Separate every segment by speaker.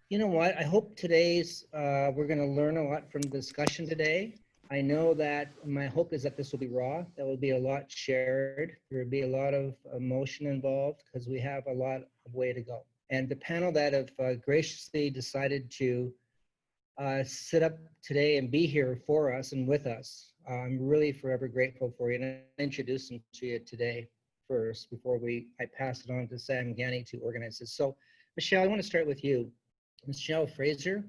Speaker 1: You know what? I hope we're going to learn a lot from the discussion today. I know that my hope is that this will be raw. There will be a lot shared. There will be a lot of emotion involved because we have a lot of way to go. And the panel that have graciously decided to sit up today and be here for us and with us, I'm really forever grateful for you. And I introduce them to you today first before I pass it on to Sam Gani to organize this. So, Michelle, I want to start with you. Michelle Fraser.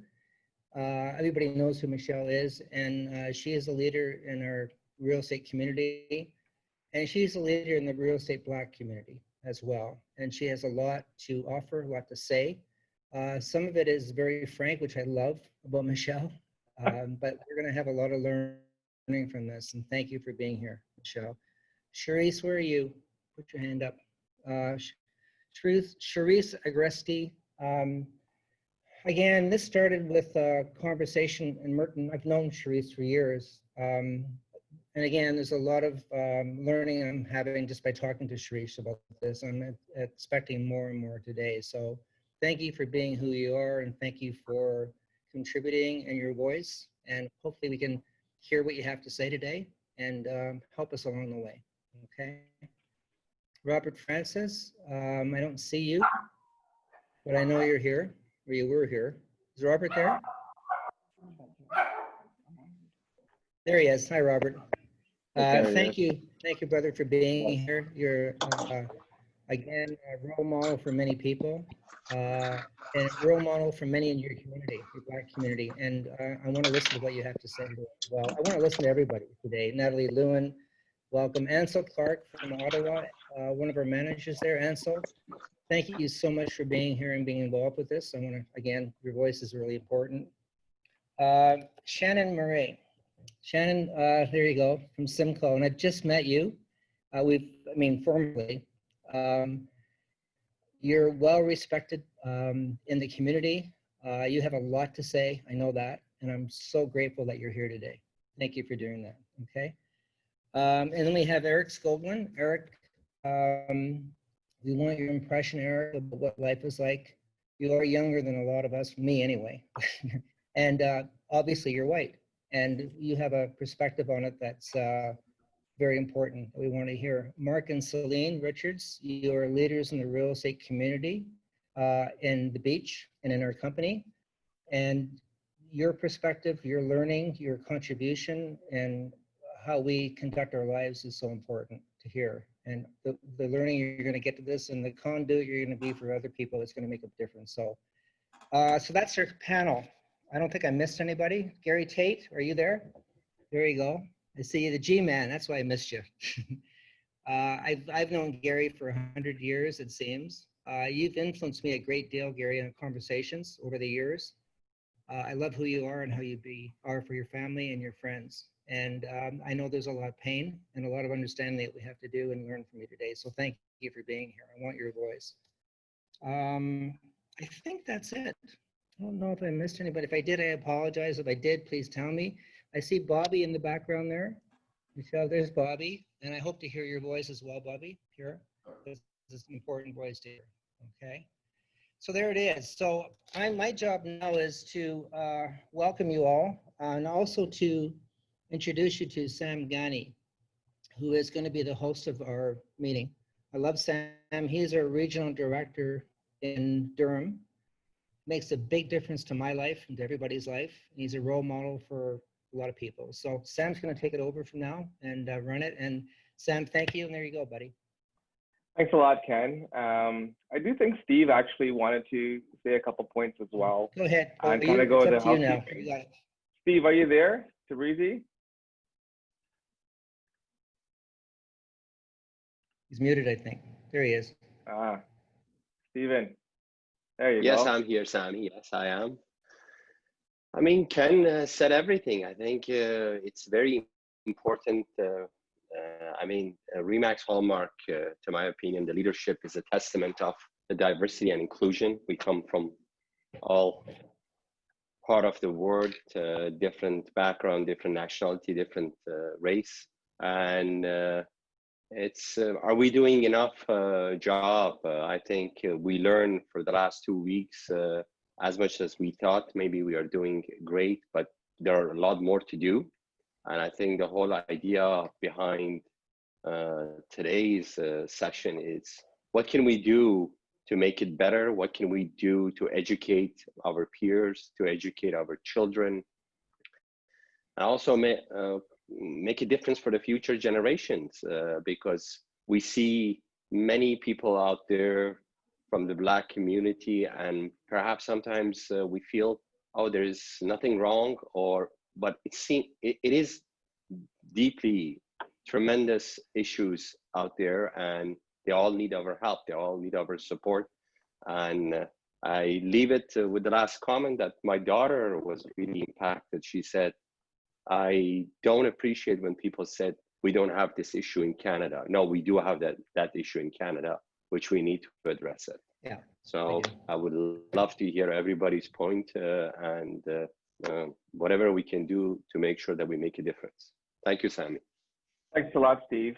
Speaker 1: Everybody knows who Michelle is, and she is a leader in our real estate community, and she's a leader in the real estate Black community as well. And she has a lot to offer, a lot to say. Some of it is very frank, which I love about Michelle, but we're going to have a lot of learning from this, and thank you for being here, Michelle. Charisse, where are you? Put your hand up. Charisse Agresti. Again, this started with a conversation in Merton. I've known Charisse for years. And again, there's a lot of learning I'm having just by talking to Charisse about this. I'm expecting more and more today. So thank you for being who you are, and thank you for contributing in your voice. And hopefully we can hear what you have to say today and help us along the way, okay? Robert Francis, I don't see you, but I know you're here, or you were here. Is Robert there? There he is. Hi, Robert. Thank you, brother, for being here. You're, again, a role model for many people, and a role model for many in your community, your Black community. And I want to listen to what you have to say today as well. I want to listen to everybody today. Natalie Lewin, welcome. Ansel Clark from Ottawa, one of our managers there. Ansel, thank you so much for being here and being involved with this. I want to, again, your voice is really important. Shannon Murray. Shannon, there you go, from Simcoe, and I've just met you. Formally. You're well respected in the community. You have a lot to say, I know that, and I'm so grateful that you're here today. Thank you for doing that, okay? And then we have Eric Scoblin. Eric, we want your impression, Eric, of what life is like. You are younger than a lot of us, me anyway. And obviously you're white, and you have a perspective on it that's very important that we want to hear. Mark and Celine Richards, you are leaders in the real estate community in the beach and in our company. And your perspective, your learning, your contribution, and how we conduct our lives is so important to hear. And the learning you're going to get to this, and the conduit you're going to be for other people, is going to make a difference. So, so that's our panel. I don't think I missed anybody. Gary Tate, are you there? There you go. I see you, the G-Man. That's why I missed you. I've known Gary for 100 years, it seems. You've influenced me a great deal, Gary, in our conversations over the years. I love who you are and how you are for your family and your friends. And I know there's a lot of pain and a lot of understanding that we have to do and learn from you today. So thank you for being here. I want your voice. I think that's it. I don't know if I missed anybody. If I did, I apologize. If I did, please tell me. I see Bobby in the background there. Michelle, there's Bobby. And I hope to hear your voice as well, Bobby, here. This is an important voice to hear, okay? So there it is. So my job now is to welcome you all, and also to introduce you to Sam Gani, who is going to be the host of our meeting. I love Sam. He's our regional director in Durham. Makes a big difference to my life and to everybody's life. He's a role model for a lot of people. So Sam's going to take it over from now and run it. And Sam, thank you. And there you go, buddy.
Speaker 2: Thanks a lot, Ken. I do think Steve actually wanted to say a couple points as well.
Speaker 1: Go ahead.
Speaker 2: And kind of go to
Speaker 1: you now. You got it.
Speaker 2: Steve, are you there? Tabrizi?
Speaker 1: He's muted, I think. There he is.
Speaker 2: Steven. There you go.
Speaker 3: Yes, I'm here, Sam. Yes, I am. I mean, Ken said everything. I think it's very important. Remax Hallmark, to my opinion, the leadership is a testament of the diversity and inclusion. We come from all part of the world, different background, different nationality, different race. And it's are we doing enough job? I think we learned for the last 2 weeks as much as we thought. Maybe we are doing great, but there are a lot more to do. And I think the whole idea behind today's session is what can we do to make it better? What can we do to educate our peers, to educate our children, and also make a difference for the future generations, because we see many people out there from the Black community, and perhaps sometimes we feel, oh, there is nothing wrong, but it is deeply tremendous issues out there, and they all need our help. They all need our support. And I leave it with the last comment that my daughter was really impacted. She said, I don't appreciate when people said we don't have this issue in Canada. No, we do have that issue in Canada, which we need to address it.
Speaker 1: Yeah.
Speaker 3: So I would love to hear everybody's point and whatever we can do to make sure that we make a difference. Thank you, Sammy.
Speaker 2: Thanks a lot, Steve.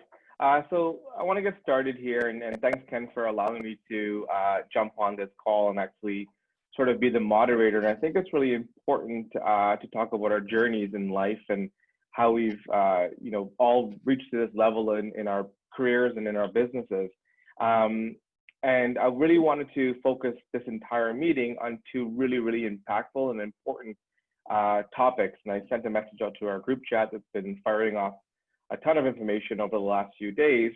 Speaker 2: So I want to get started here, and thanks, Ken, for allowing me to jump on this call and actually sort of be the moderator. And I think it's really important to talk about our journeys in life and how we've, all reached to this level in our careers and in our businesses. And I really wanted to focus this entire meeting on two really, really impactful and important topics. And I sent a message out to our group chat that's been firing off a ton of information over the last few days,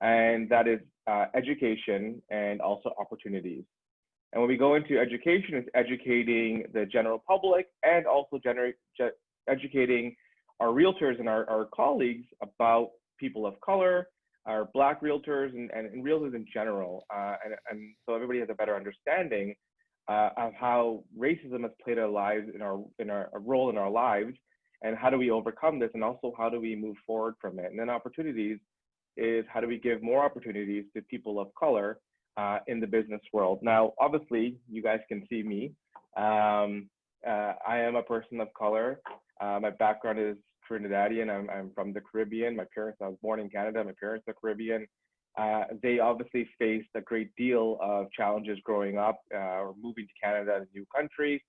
Speaker 2: and that is education and also opportunities. And when we go into education, it's educating the general public and also educating our realtors and our colleagues about people of color, our Black realtors, and realtors in general. And so everybody has a better understanding of how racism has played our lives a role in our lives, and how do we overcome this, and also how do we move forward from it. And then opportunities is how do we give more opportunities to people of color in the business world. Now, obviously, you guys can see me. I am a person of color. My background is Trinidadian. I'm from the Caribbean. I was born in Canada. My parents are Caribbean. They obviously faced a great deal of challenges growing up or moving to Canada as a new country.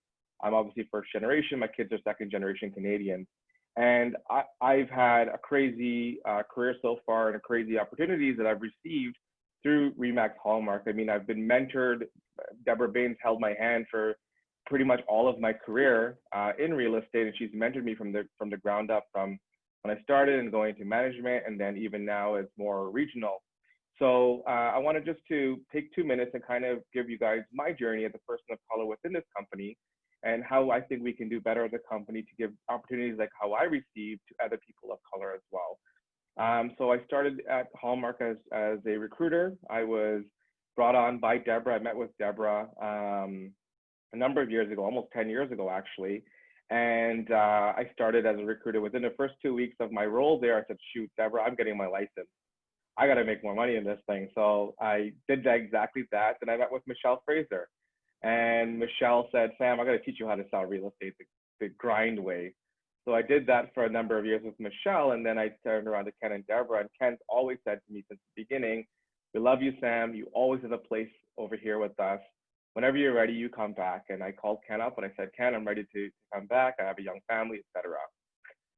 Speaker 2: I'm obviously first generation. My kids are second generation Canadian. And I've had a crazy career so far and crazy opportunities that I've received through Remax Hallmark. I mean, I've been mentored. Deborah Baines held my hand for pretty much all of my career in real estate, and she's mentored me from the ground up, from when I started and going to management, and then even now it's more regional. So I wanted just to take 2 minutes and kind of give you guys my journey as a person of color within this company, and how I think we can do better as a company to give opportunities like how I received to other people of color as well. So I started at Hallmark as a recruiter. I was brought on by Deborah. I met with Deborah a number of years ago, almost 10 years ago, actually. And I started as a recruiter. Within the first 2 weeks of my role there, I said, shoot, Deborah, I'm getting my license. I got to make more money in this thing. So I did exactly that. And I met with Michelle Fraser. And Michelle said, Sam, I got to teach you how to sell real estate the grind way. So I did that for a number of years with Michelle, and then I turned around to Ken and Deborah, and Ken's always said to me since the beginning, we love you, Sam. You always have a place over here with us. Whenever you're ready, you come back. And I called Ken up and I said, Ken, I'm ready to come back. I have a young family, etc.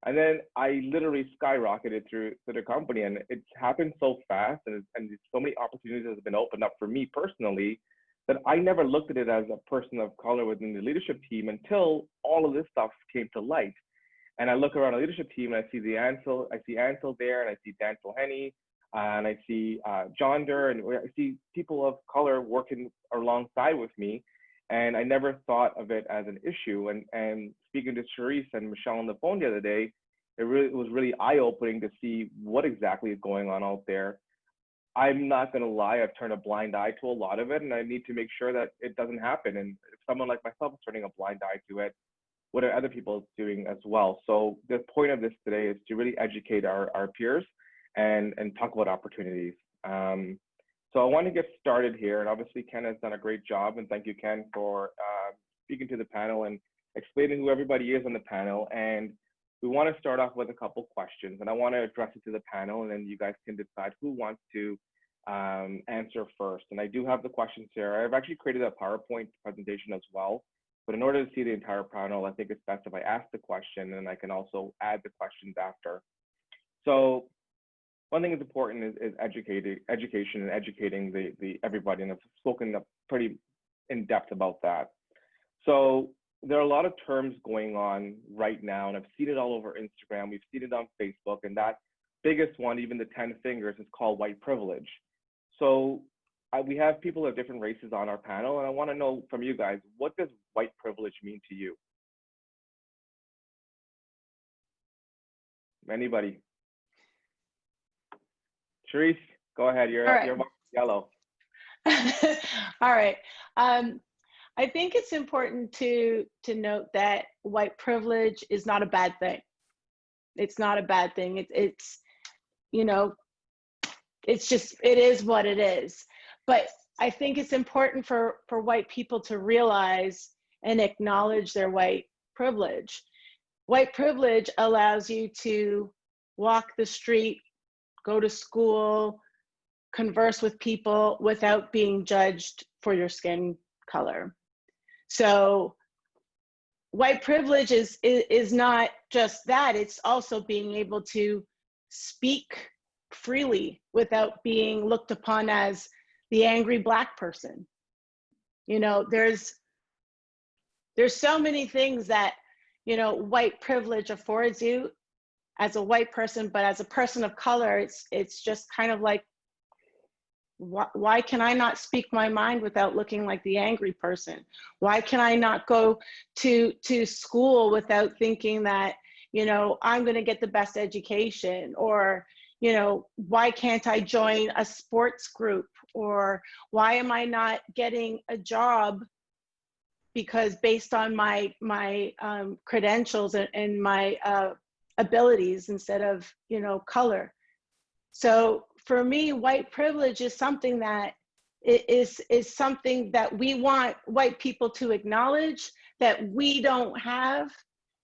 Speaker 2: And then I literally skyrocketed through the company, and it's happened so fast, and so many opportunities have been opened up for me personally that I never looked at it as a person of color within the leadership team until all of this stuff came to light. And I look around the leadership team and I see Ansel there, and I see Dan Henny, and I see John Durr, and I see people of color working alongside with me. And I never thought of it as an issue. And speaking to Charisse and Michelle on the phone the other day, it was really eye-opening to see what exactly is going on out there. I'm not going to lie, I've turned a blind eye to a lot of it, and I need to make sure that it doesn't happen. And if someone like myself is turning a blind eye to it, what are other people doing as well? So the point of this today is to really educate our peers and talk about opportunities. So I want to get started here, and obviously Ken has done a great job, and thank you, Ken, for speaking to the panel and explaining who everybody is on the panel. And we want to start off with a couple questions, and I want to address it to the panel, and then you guys can decide who wants to answer first. And I do have the questions here. I've actually created a PowerPoint presentation as well, but in order to see the entire panel, I think it's best if I ask the question, and I can also add the questions after. So one thing that's important is education and educating the everybody, and I've spoken pretty in depth about that. So there are a lot of terms going on right now, and I've seen it all over Instagram. We've seen it on Facebook, and that biggest one, even the 10 fingers, is called white privilege. So we have people of different races on our panel, and I want to know from you guys, what does white privilege mean to you? Anybody? Charisse, go ahead. You're yellow.
Speaker 4: All right. I think it's important to note that white privilege is not a bad thing. It's not a bad thing. It's you know, it's just, it is what it is. But I think it's important for white people to realize and acknowledge their white privilege. White privilege allows you to walk the street, go to school, converse with people without being judged for your skin color. So white privilege is not just that, it's also being able to speak freely without being looked upon as the angry Black person. You know, there's so many things that, you know, white privilege affords you as a white person, but as a person of color, it's just kind of like, why can I not speak my mind without looking like the angry person? Why can I not go to school without thinking that, you know, I'm going to get the best education? Or, you know, why can't I join a sports group? Or why am I not getting a job because based on my credentials and my abilities instead of, you know, color? So for me, white privilege is something that is something that we want white people to acknowledge that we don't have.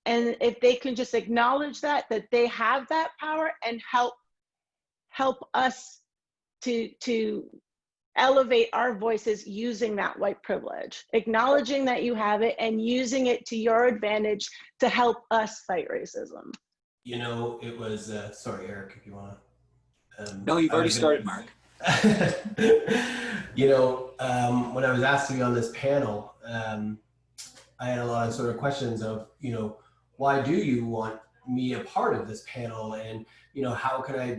Speaker 4: And if they can just acknowledge that they have that power and help us to elevate our voices using that white privilege, acknowledging that you have it and using it to your advantage to help us fight racism.
Speaker 5: You know, it was, sorry, Eric, if you want to.
Speaker 6: No, you've already started, Mark.
Speaker 5: You know, when I was asked to be on this panel, I had a lot of sort of questions of, you know, why do you want me a part of this panel? And, you know, how can I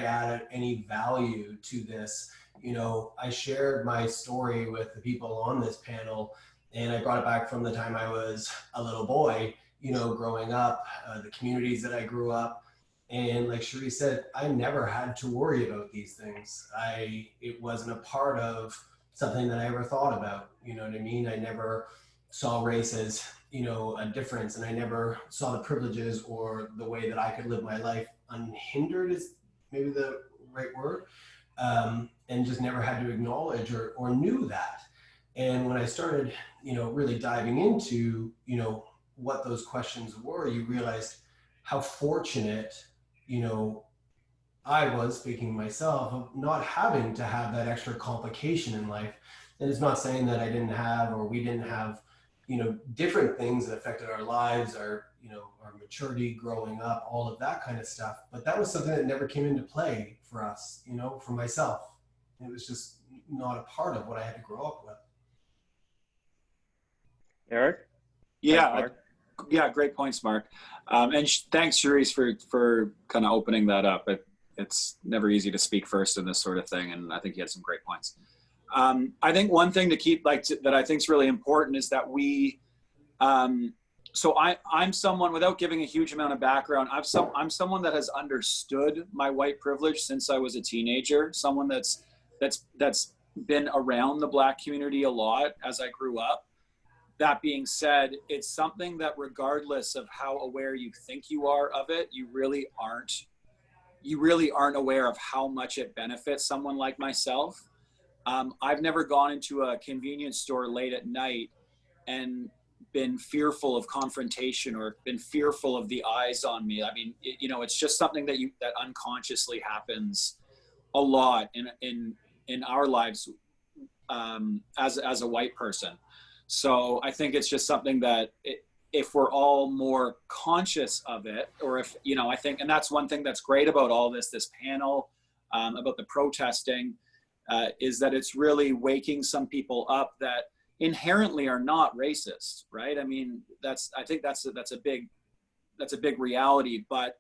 Speaker 5: add any value to this? You know, I shared my story with the people on this panel, and I brought it back from the time I was a little boy, you know, growing up, the communities that I grew up. And like Cherie said, I never had to worry about these things. It wasn't a part of something that I ever thought about, you know what I mean? I never saw race as, you know, a difference, and I never saw the privileges or the way that I could live my life unhindered is maybe the right word, and just never had to acknowledge or knew that. And when I started, you know, really diving into, you know, what those questions were, you realized how fortunate, you know, I was, speaking myself, of not having to have that extra complication in life. And it's not saying that I didn't have, or we didn't have, you know, different things that affected our lives, our, you know, our maturity growing up, all of that kind of stuff. But that was something that never came into play for us, you know, for myself. It was just not a part of what I had to grow up with.
Speaker 2: Eric?
Speaker 6: Yeah,
Speaker 2: Mark.
Speaker 6: yeah, great points, Mark. And thanks, Cherise, for kind of opening that up. It's never easy to speak first in this sort of thing, and I think you had some great points. I think one thing to keep, that I think is really important is that we, so I'm someone, without giving a huge amount of background, I'm someone that has understood my white privilege since I was a teenager, someone that's been around the Black community a lot as I grew up. That being said, it's something that regardless of how aware you think you are of it, you really aren't aware of how much it benefits someone like myself. I've never gone into a convenience store late at night and been fearful of confrontation or been fearful of the eyes on me. I mean, it's just something that unconsciously happens a lot in our lives as a white person. So I think it's just something that if we're all more conscious of it, or if, I think, and that's one thing that's great about all this panel, about the protesting, is that it's really waking some people up that inherently are not racist, right? I mean, I think that's a big reality, but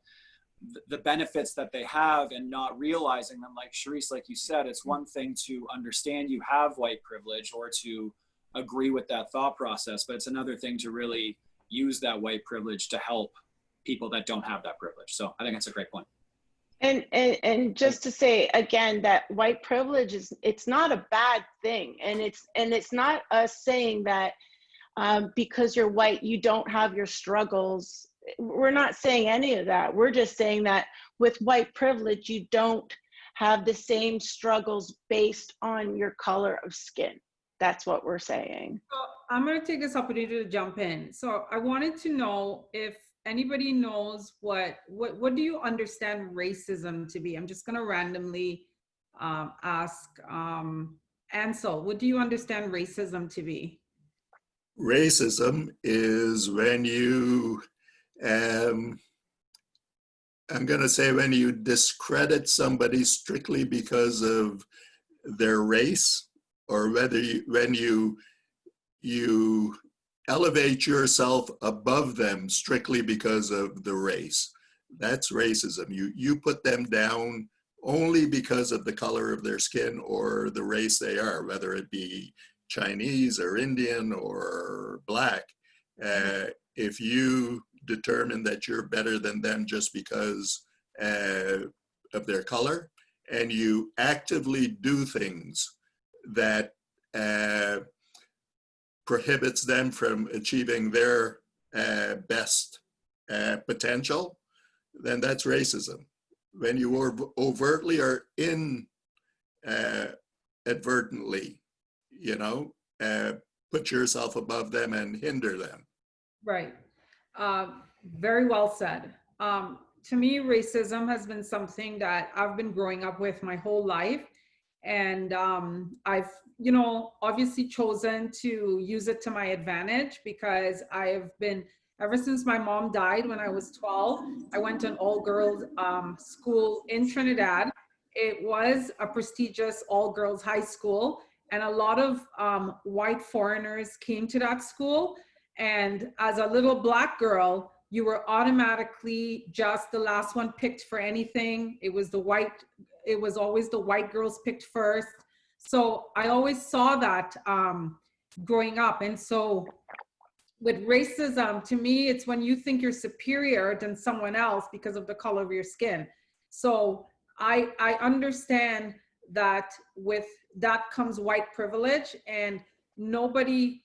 Speaker 6: the benefits that they have and not realizing them, like Charisse, like you said, it's one thing to understand you have white privilege or to agree with that thought process, but it's another thing to really use that white privilege to help people that don't have that privilege. So I think that's a great point.
Speaker 4: And just to say again that white privilege it's not a bad thing, and it's not us saying that because you're white you don't have your struggles. We're not saying any of that. We're just saying that with white privilege you don't have the same struggles based on your color of skin. That's what we're saying.
Speaker 7: So I'm going to take this opportunity to jump in. So I wanted to know if anybody knows what do you understand racism to be? I'm just going to randomly ask Ansel, what do you understand racism to be?
Speaker 8: Racism is when you, I'm going to say when you discredit somebody strictly because of their race, or when you elevate yourself above them strictly because of the race. That's racism. You put them down only because of the color of their skin or the race they are, whether it be Chinese or Indian or black. If you determine that you're better than them just because of their color, and you actively do things that prohibits them from achieving their best potential, then that's racism. When you overtly or inadvertently, put yourself above them and hinder them.
Speaker 7: Right. Very well said. To me, racism has been something that I've been growing up with my whole life. And I've, obviously chosen to use it to my advantage, because I have been, ever since my mom died when I was 12, I went to an all-girls school in Trinidad. It was a prestigious all-girls high school, and a lot of white foreigners came to that school. And as a little black girl, you were automatically just the last one picked for anything. It was always the white girls picked first. So I always saw that growing up. And so with racism, to me, it's when you think you're superior than someone else because of the color of your skin. So I understand that with that comes white privilege, and nobody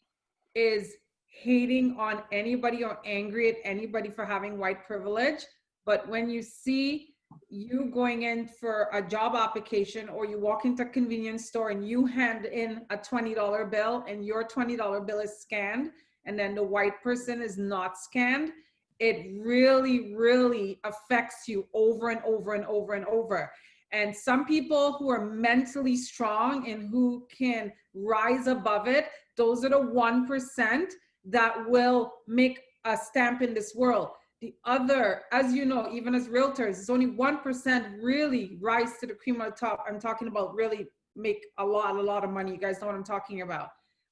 Speaker 7: is hating on anybody or angry at anybody for having white privilege. But when you see you going in for a job application, or you walk into a convenience store and you hand in a $20 bill and your $20 bill is scanned, and then the white person is not scanned, it really, really affects you over and over and over and over. And some people who are mentally strong and who can rise above it, those are the 1% that will make a stamp in this world. The other, as you know, even as realtors, it's only 1% really rise to the cream of the top. I'm talking about really make a lot of money. You guys know what I'm talking about.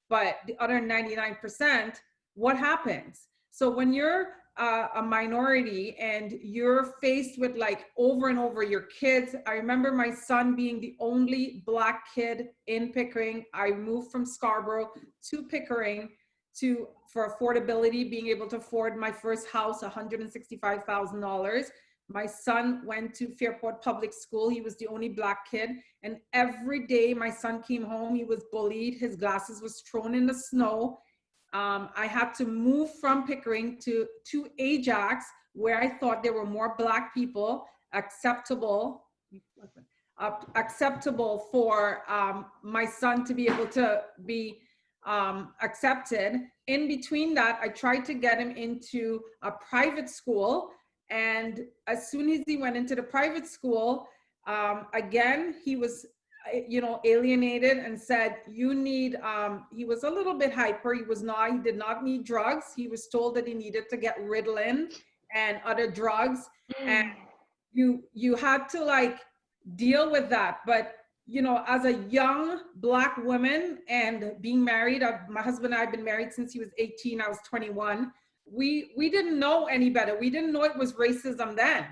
Speaker 7: But the other 99%, what happens? So when you're a minority and you're faced with like over and over your kids, I remember my son being the only black kid in Pickering. I moved from Scarborough to Pickering for affordability, being able to afford my first house, $165,000. My son went to Fairport Public School. He was the only black kid. And every day my son came home, he was bullied. His glasses was thrown in the snow. I had to move from Pickering to Ajax, where I thought there were more black people acceptable for my son to be able to be accepted. In between that, I tried to get him into a private school. And as soon as he went into the private school, again, he was, alienated and said, you need, he was a little bit hyper. He did not need drugs. He was told that he needed to get Ritalin and other drugs. And you had to like deal with that. But as a young Black woman and being married, my husband and I have been married since he was 18, I was 21. We didn't know any better. We didn't know it was racism then.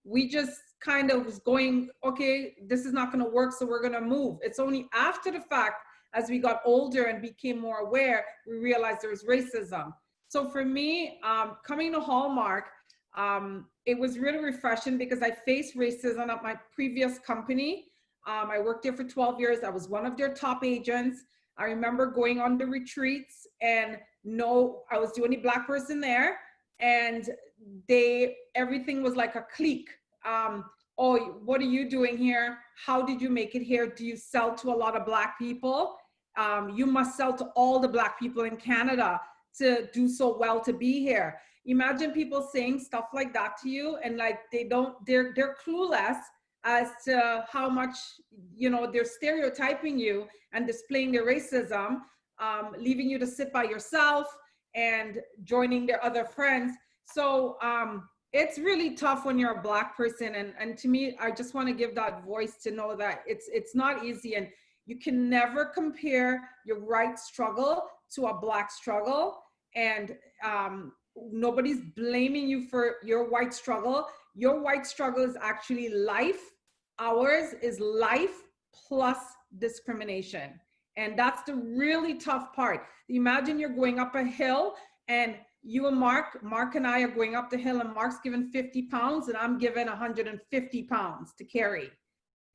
Speaker 7: We just kind of was going, okay, this is not going to work, so we're going to move. It's only after the fact, as we got older and became more aware, we realized there was racism. So for me, coming to Hallmark, it was really refreshing because I faced racism at my previous company. I worked there for 12 years. I was one of their top agents. I remember going on the retreats and I was the only Black person there. And everything was like a clique. Oh, what are you doing here? How did you make it here? Do you sell to a lot of Black people? You must sell to all the Black people in Canada to do so well to be here. Imagine people saying stuff like that to you, and like they're clueless as to how much, they're stereotyping you and displaying their racism, leaving you to sit by yourself and joining their other friends. So it's really tough when you're a Black person. And to me, I just want to give that voice to know that it's not easy, and you can never compare your white struggle to a Black struggle. And nobody's blaming you for your white struggle. Your white struggle is actually life. Ours is life plus discrimination. And that's the really tough part. Imagine you're going up a hill, and you and Mark and I are going up the hill, and Mark's given 50 pounds and I'm given 150 pounds to carry,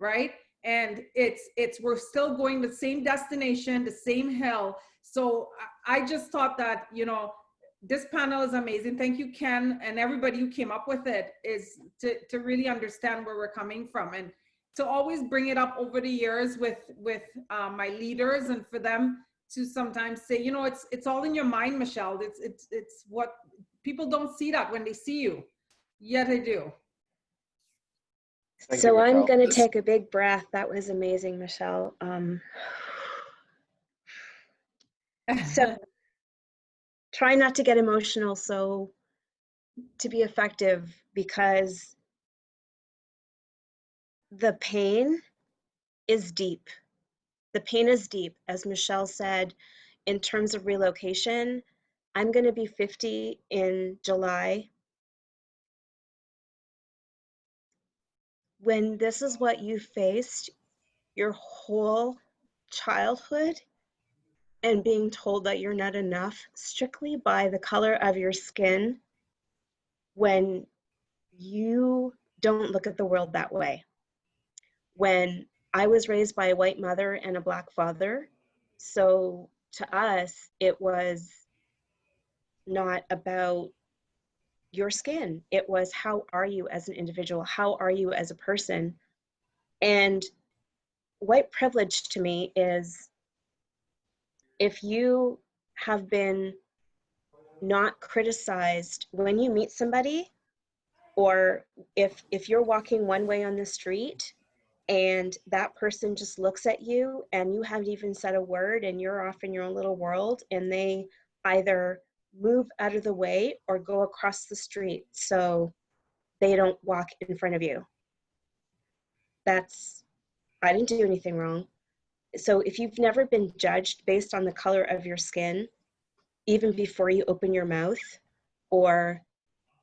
Speaker 7: right? And we're still going the same destination, the same hill. So I just thought that, this panel is amazing. Thank you, Ken, and everybody who came up with it, is to really understand where we're coming from, and to always bring it up over the years with my leaders, and for them to sometimes say, it's all in your mind, Michelle. It's what people don't see, that when they see you, yet they do.
Speaker 2: Thank
Speaker 9: So
Speaker 2: you,
Speaker 9: I'm
Speaker 2: Michelle.
Speaker 9: going to take a big breath. That was amazing, Michelle. So try not to get emotional, so to be effective, because the pain is deep. The pain is deep. As Michelle said, in terms of relocation, I'm going to be 50 in July. When this is what you faced your whole childhood, and being told that you're not enough strictly by the color of your skin, when you don't look at the world that way. When I was raised by a white mother and a Black father, so to us, it was not about your skin. It was, how are you as an individual? How are you as a person? And white privilege to me is, if you have been not criticized when you meet somebody, or if you're walking one way on the street and that person just looks at you and you haven't even said a word and you're off in your own little world, and they either move out of the way or go across the street so they don't walk in front of you. I didn't do anything wrong. So if you've never been judged based on the color of your skin, even before you open your mouth, or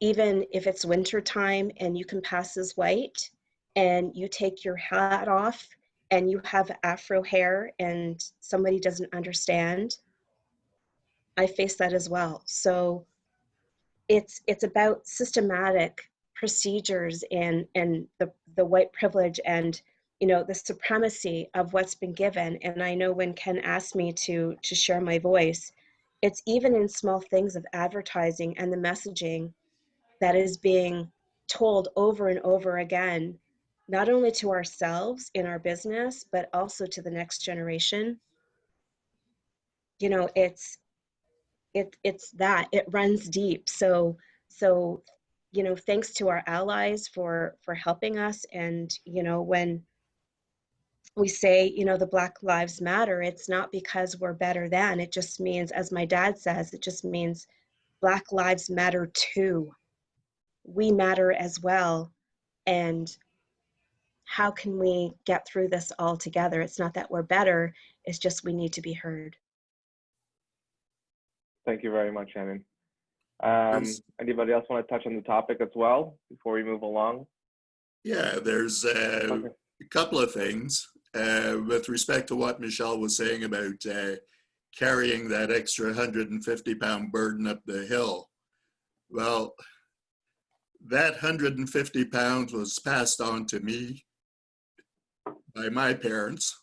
Speaker 9: even if it's winter time and you can pass as white and you take your hat off and you have Afro hair and somebody doesn't understand, I face that as well. So it's about systematic procedures and the white privilege and the supremacy of what's been given. And I know when Ken asked me to share my voice, it's even in small things of advertising and the messaging that is being told over and over again, not only to ourselves in our business, but also to the next generation. you know, it's that it runs deep. So you know, thanks to our allies for helping us. And you know, when we say, you know, the Black Lives Matter, it's not because we're better than. It just means, as my dad says, it just means Black lives matter too. We matter as well. And how can we get through this all together? It's not that we're better, it's just we need to be heard.
Speaker 2: Thank you very much, Shannon.
Speaker 8: There's-
Speaker 2: Anybody else want to touch on the topic as well before we move along?
Speaker 8: Yeah, there's
Speaker 2: Okay.
Speaker 8: a couple of things with respect to what Michelle was saying about carrying that extra 150-pound burden up the hill. Well, that 150 pounds was passed on to me by my parents.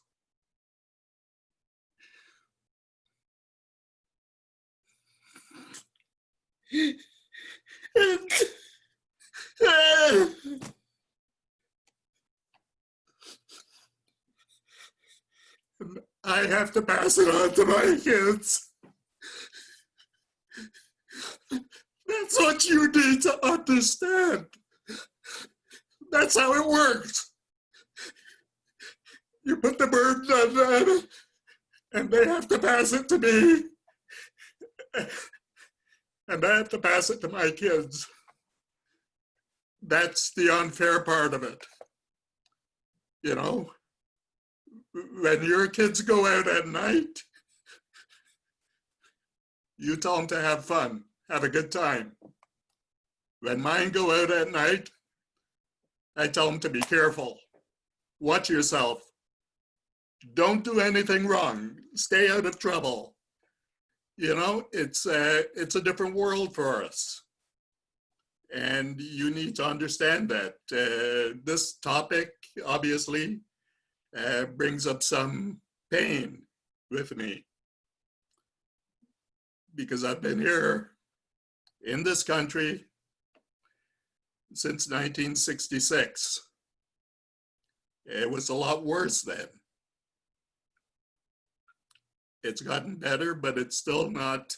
Speaker 8: And, I have to pass it on to my kids. That's what you need to understand. That's how it works. You put the burden on them, and they have to pass it to me. And I have to pass it to my kids. That's the unfair part of it. You know, when your kids go out at night, you tell them to have fun, have a good time. When mine go out at night, I tell them to be careful. Watch yourself. Don't do anything wrong. Stay out of trouble. You know, it's a different world for us. And you need to understand that. This topic, obviously, brings up some pain with me. Because I've been here in this country since 1966. It was a lot worse then. It's gotten better, but it's still not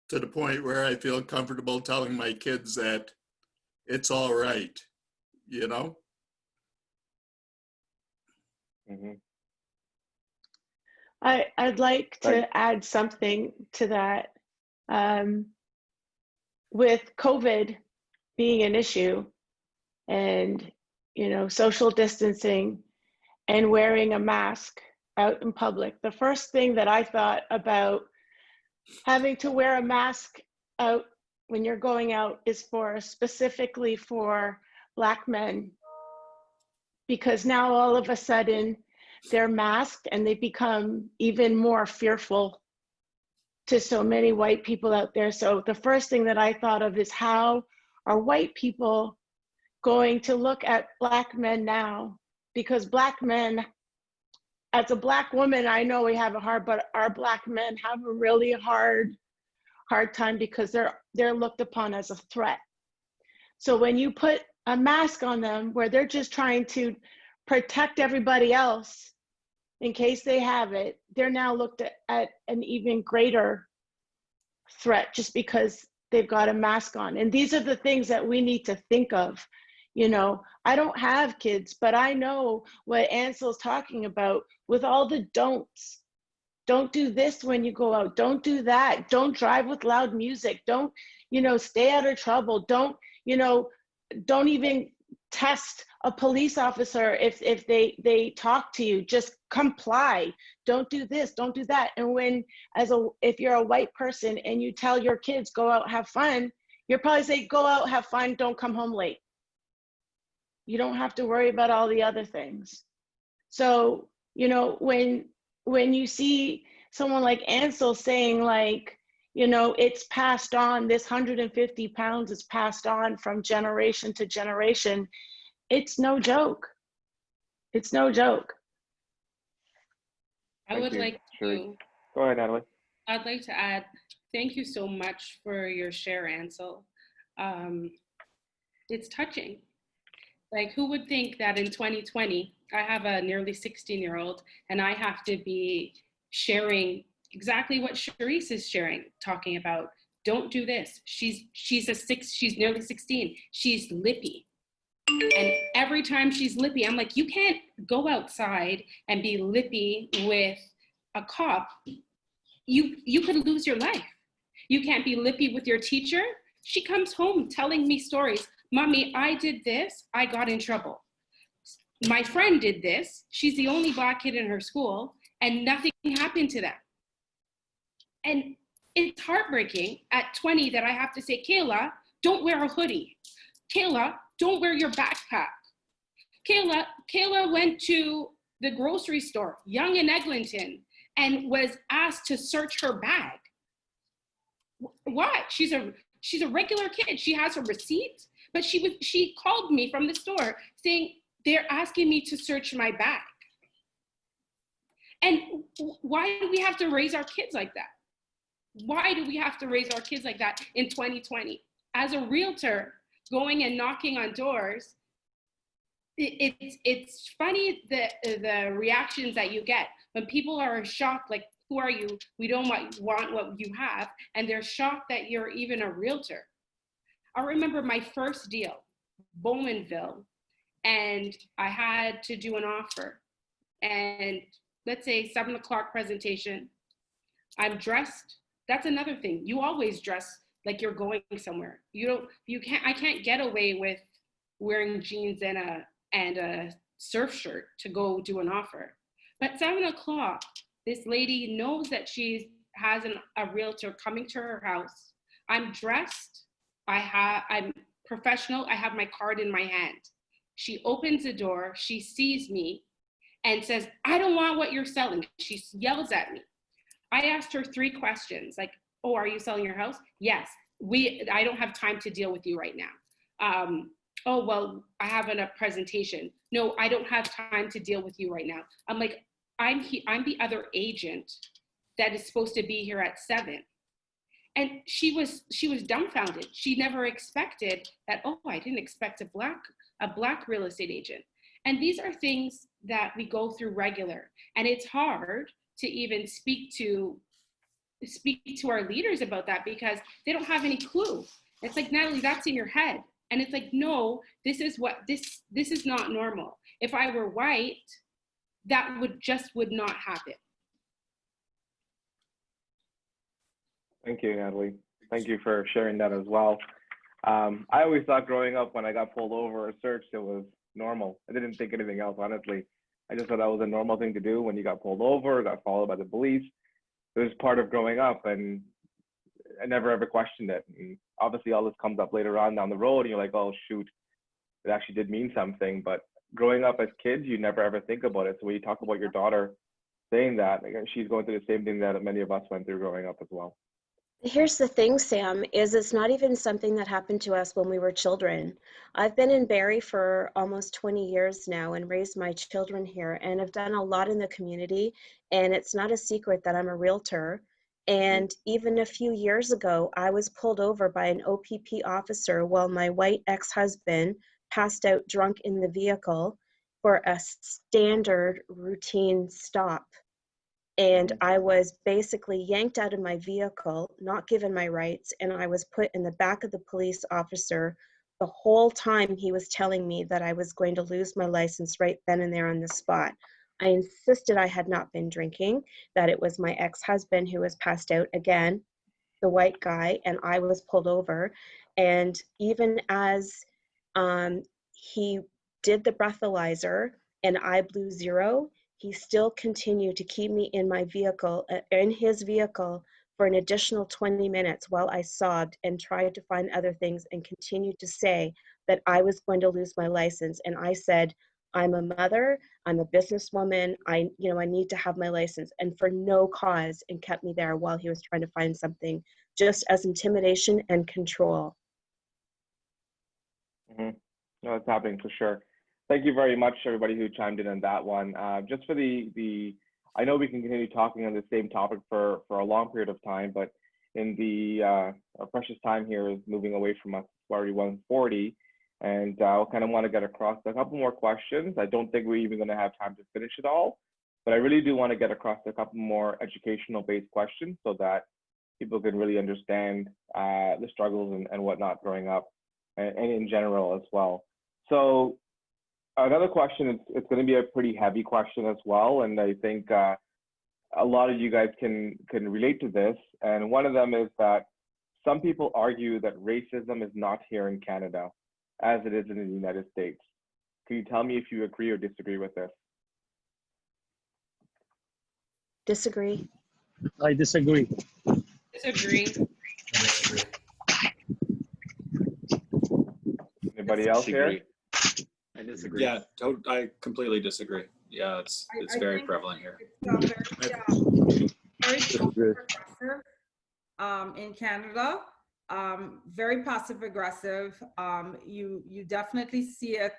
Speaker 8: to the point where I feel comfortable telling my kids that it's all right, you know?
Speaker 2: Mm-hmm.
Speaker 4: I'd like to add something to that. With COVID being an issue and, you know, social distancing and wearing a mask out in public, the first thing that I thought about having to wear a mask out when you're going out is specifically for Black men, because now all of a sudden they're masked and they become even more fearful to so many white people out there. So the first thing that I thought of is, how are white people going to look at Black men now? Because Black men, as a Black woman, I know we have a hard, but our Black men have a really hard time because they're looked upon as a threat. So when you put a mask on them where they're just trying to protect everybody else in case they have it, they're now looked at an even greater threat just because they've got a mask on. And these are the things that we need to think of. You know, I don't have kids, but I know what Ansel's talking about with all the don'ts. Don't do this when you go out. Don't do that. Don't drive with loud music. Don't, you know, stay out of trouble. Don't, you know, don't even test a police officer if they talk to you. Just comply. Don't do this. Don't do that. And when, if you're a white person and you tell your kids go out, have fun, you'll probably say, go out, have fun, don't come home late. You don't have to worry about all the other things. So, you know, when you see someone like Ansel saying, like, you know, it's passed on, this 150 pounds is passed on from generation to generation, it's no joke. It's no joke.
Speaker 10: I would like to,
Speaker 2: go ahead, Natalie.
Speaker 10: I'd like to add, thank you so much for your share, Ansel. It's touching. Like, who would think that in 2020, I have a nearly 16-year-old and I have to be sharing exactly what Charisse is sharing, talking about. Don't do this. She's nearly 16. She's lippy. And every time she's lippy, I'm like, you can't go outside and be lippy with a cop. You could lose your life. You can't be lippy with your teacher. She comes home telling me stories. Mommy, I did this. I got in trouble. My friend did this. She's the only Black kid in her school, and nothing happened to them. And it's heartbreaking at 20 that I have to say, Kayla, don't wear a hoodie. Kayla, don't wear your backpack. Kayla went to the grocery store, Yonge and Eglinton, and was asked to search her bag. Why? She's a regular kid. She has her receipt, but she called me from the store saying, they're asking me to search my bag. And why do we have to raise our kids like that? Why do we have to raise our kids like that in 2020? As a realtor, going and knocking on doors, it's funny the reactions that you get when people are shocked, like, who are you? We don't want what you have. And they're shocked that you're even a realtor. I remember my first deal, Bowmanville, and I had to do an offer. And let's say 7 o'clock presentation. I'm dressed. That's another thing. You always dress like you're going somewhere. I can't get away with wearing jeans and a surf shirt to go do an offer. But 7 o'clock, this lady knows that she has a realtor coming to her house. I'm dressed. I'm professional. I have my card in my hand. She opens the door. She sees me and says, I don't want what you're selling. She yells at me. I asked her 3 questions, like, oh, are you selling your house? Yes. I don't have time to deal with you right now. Oh, well, I have a presentation. No, I don't have time to deal with you right now. I'm like, I'm the other agent that is supposed to be here at 7. And she was dumbfounded. She never expected that, oh, I didn't expect a black real estate agent. And these are things that we go through regular. And it's hard to even speak to our leaders about that because they don't have any clue. It's like, Natalie, that's in your head. And it's like, no, this is not normal. If I were white, that would not happen.
Speaker 2: Thank you, Natalie. Thank you for sharing that as well. I always thought growing up when I got pulled over or searched, it was normal. I didn't think anything else, honestly. I just thought that was a normal thing to do when you got pulled over, got followed by the police. It was part of growing up, and I never ever questioned it. And obviously, all this comes up later on down the road, and you're like, oh, shoot, it actually did mean something. But growing up as kids, you never ever think about it. So when you talk about your daughter saying that, she's going through the same thing that many of us went through growing up as well.
Speaker 9: Here's the thing, Sam, is it's not even something that happened to us when we were children. I've been in Barrie for almost 20 years now and raised my children here, and I've done a lot in the community, and it's not a secret that I'm a realtor. And even a few years ago, I was pulled over by an OPP officer while my white ex-husband passed out drunk in the vehicle for a standard routine stop. And I was basically yanked out of my vehicle, not given my rights, and I was put in the back of the police officer the whole time he was telling me that I was going to lose my license right then and there on the spot. I insisted I had not been drinking, that it was my ex-husband who was passed out again, the white guy, and I was pulled over. And even as he did the breathalyzer and I blew 0, he still continued to keep me in my vehicle, in his vehicle, for an additional 20 minutes while I sobbed and tried to find other things and continued to say that I was going to lose my license. And I said, I'm a mother, I'm a businesswoman, I need to have my license, and for no cause, and kept me there while he was trying to find something, just as intimidation and control.
Speaker 2: No, it's happening for sure. Thank you very much, everybody who chimed in on that one. Just for I know we can continue talking on the same topic for a long period of time, but in our precious time here is moving away from us. It's already 1:40, and I kind of want to get across a couple more questions. I don't think we're even going to have time to finish it all, But I really do want to get across a couple more educational-based questions so that people can really understand the struggles and whatnot growing up, and in general as well. So another question, it's going to be a pretty heavy question as well, and I think a lot of you guys can relate to this. And one of them is that some people argue that racism is not here in Canada as it is in the United States. Can you tell me if you agree or disagree with this?
Speaker 9: Disagree.
Speaker 11: I disagree.
Speaker 10: Disagree.
Speaker 2: Anybody else here?
Speaker 3: I disagree.
Speaker 6: Yeah, I completely disagree. Yeah, it's
Speaker 7: I
Speaker 6: very
Speaker 7: think
Speaker 6: prevalent here.
Speaker 7: It's very passive-aggressive in Canada. Very passive-aggressive. You definitely see it,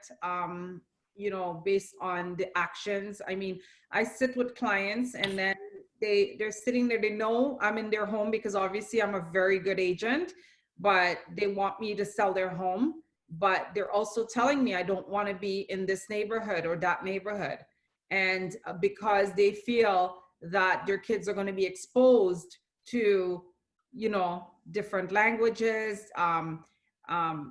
Speaker 7: you know, based on the actions. I mean, I sit with clients and then they're sitting there, they know I'm in their home because obviously I'm a very good agent, but they want me to sell their home. But they're also telling me I don't want to be in this neighborhood or that neighborhood. And because they feel that their kids are going to be exposed to, you know, different languages,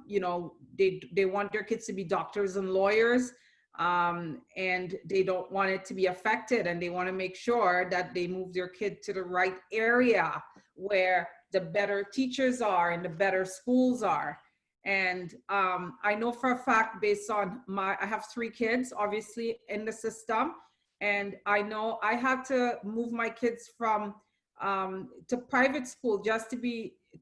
Speaker 7: you know, they want their kids to be doctors and lawyers, and they don't want it to be affected, and they want to make sure that they move their kid to the right area where the better teachers are and the better schools are. And I know for a fact, based on I have 3 kids, obviously, in the system. And I know I had to move my kids from to private school to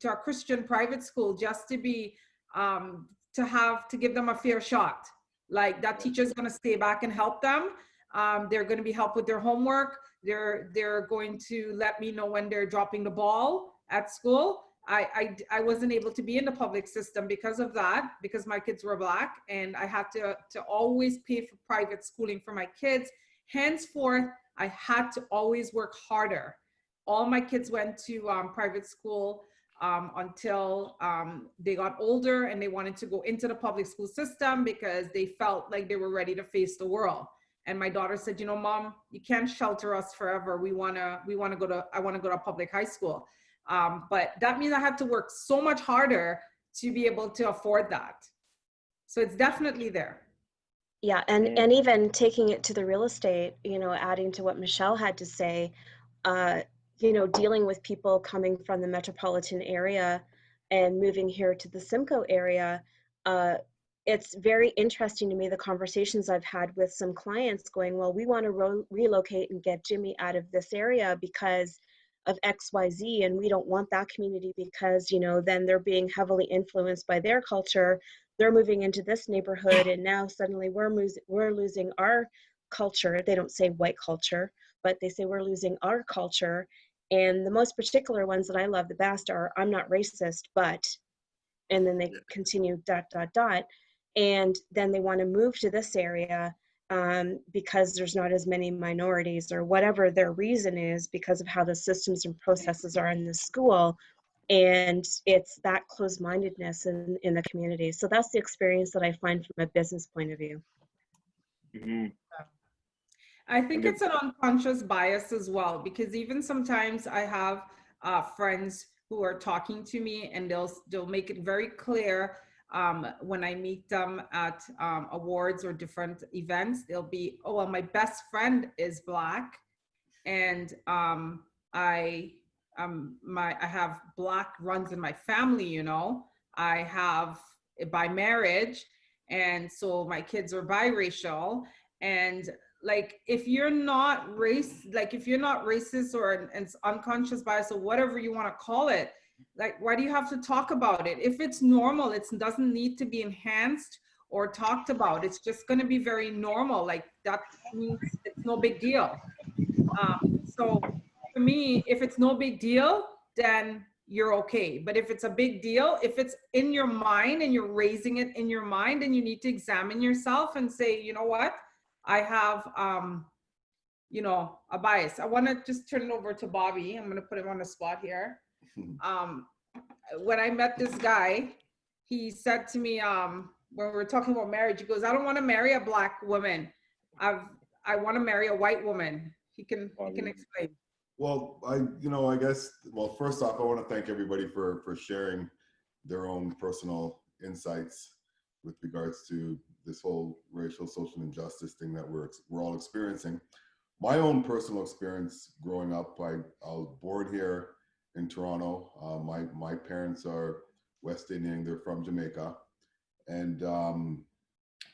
Speaker 7: a Christian private school, just to be, to give them a fair shot. Like, that teacher's gonna stay back and help them. They're gonna be helped with their homework. They're going to let me know when they're dropping the ball at school. I wasn't able to be in the public system because of that, because my kids were Black, and I had to always pay for private schooling for my kids. Henceforth, I had to always work harder. All my kids went to private school until they got older and they wanted to go into the public school system because they felt like they were ready to face the world. And my daughter said, you know, Mom, you can't shelter us forever. I want to go to a public high school. But that means I had to work so much harder to be able to afford that. So it's definitely there.
Speaker 9: Yeah, and even taking it to the real estate, you know, adding to what Michelle had to say, you know, dealing with people coming from the metropolitan area and moving here to the Simcoe area, it's very interesting to me, the conversations I've had with some clients going, well, we want to relocate and get Jimmy out of this area because of XYZ, and we don't want that community because, you know, then they're being heavily influenced by their culture. They're moving into this neighborhood, and now suddenly we're losing our culture. They don't say white culture, but they say we're losing our culture. And the most particular ones that I love the best are, I'm not racist, but, and then they continue ... And then they want to move to this area because there's not as many minorities, or whatever their reason is, because of how the systems and processes are in the school. And it's that closed-mindedness in the community. So that's the experience that I find from a business point of view.
Speaker 2: Mm-hmm.
Speaker 7: I think it's an unconscious bias as well, because even sometimes I have friends who are talking to me, and they'll make it very clear when I meet them at awards or different events. They'll be, oh, well, my best friend is Black, and I have Black runs in my family, you know. I have by marriage, and so my kids are biracial. And like, if you're not racist or an unconscious bias or whatever you want to call it, like, why do you have to talk about it? If it's normal, it doesn't need to be enhanced or talked about. It's just going to be very normal. Like, that means it's no big deal. So for me, if it's no big deal, then you're okay. But if it's a big deal, if it's in your mind and you're raising it in your mind, then you need to examine yourself and say, you know what? I have, you know, a bias. I want to just turn it over to Bobby. I'm going to put him on the spot here. When I met this guy, he said to me, when we were talking about marriage, he goes, I don't want to marry a Black woman. I want to marry a white woman. he can explain.
Speaker 11: Well, I guess, well, first off, I want to thank everybody for sharing their own personal insights with regards to this whole racial social injustice thing that we're all experiencing. My own personal experience growing up, I was born here in Toronto. My parents are West Indian, they're from Jamaica. And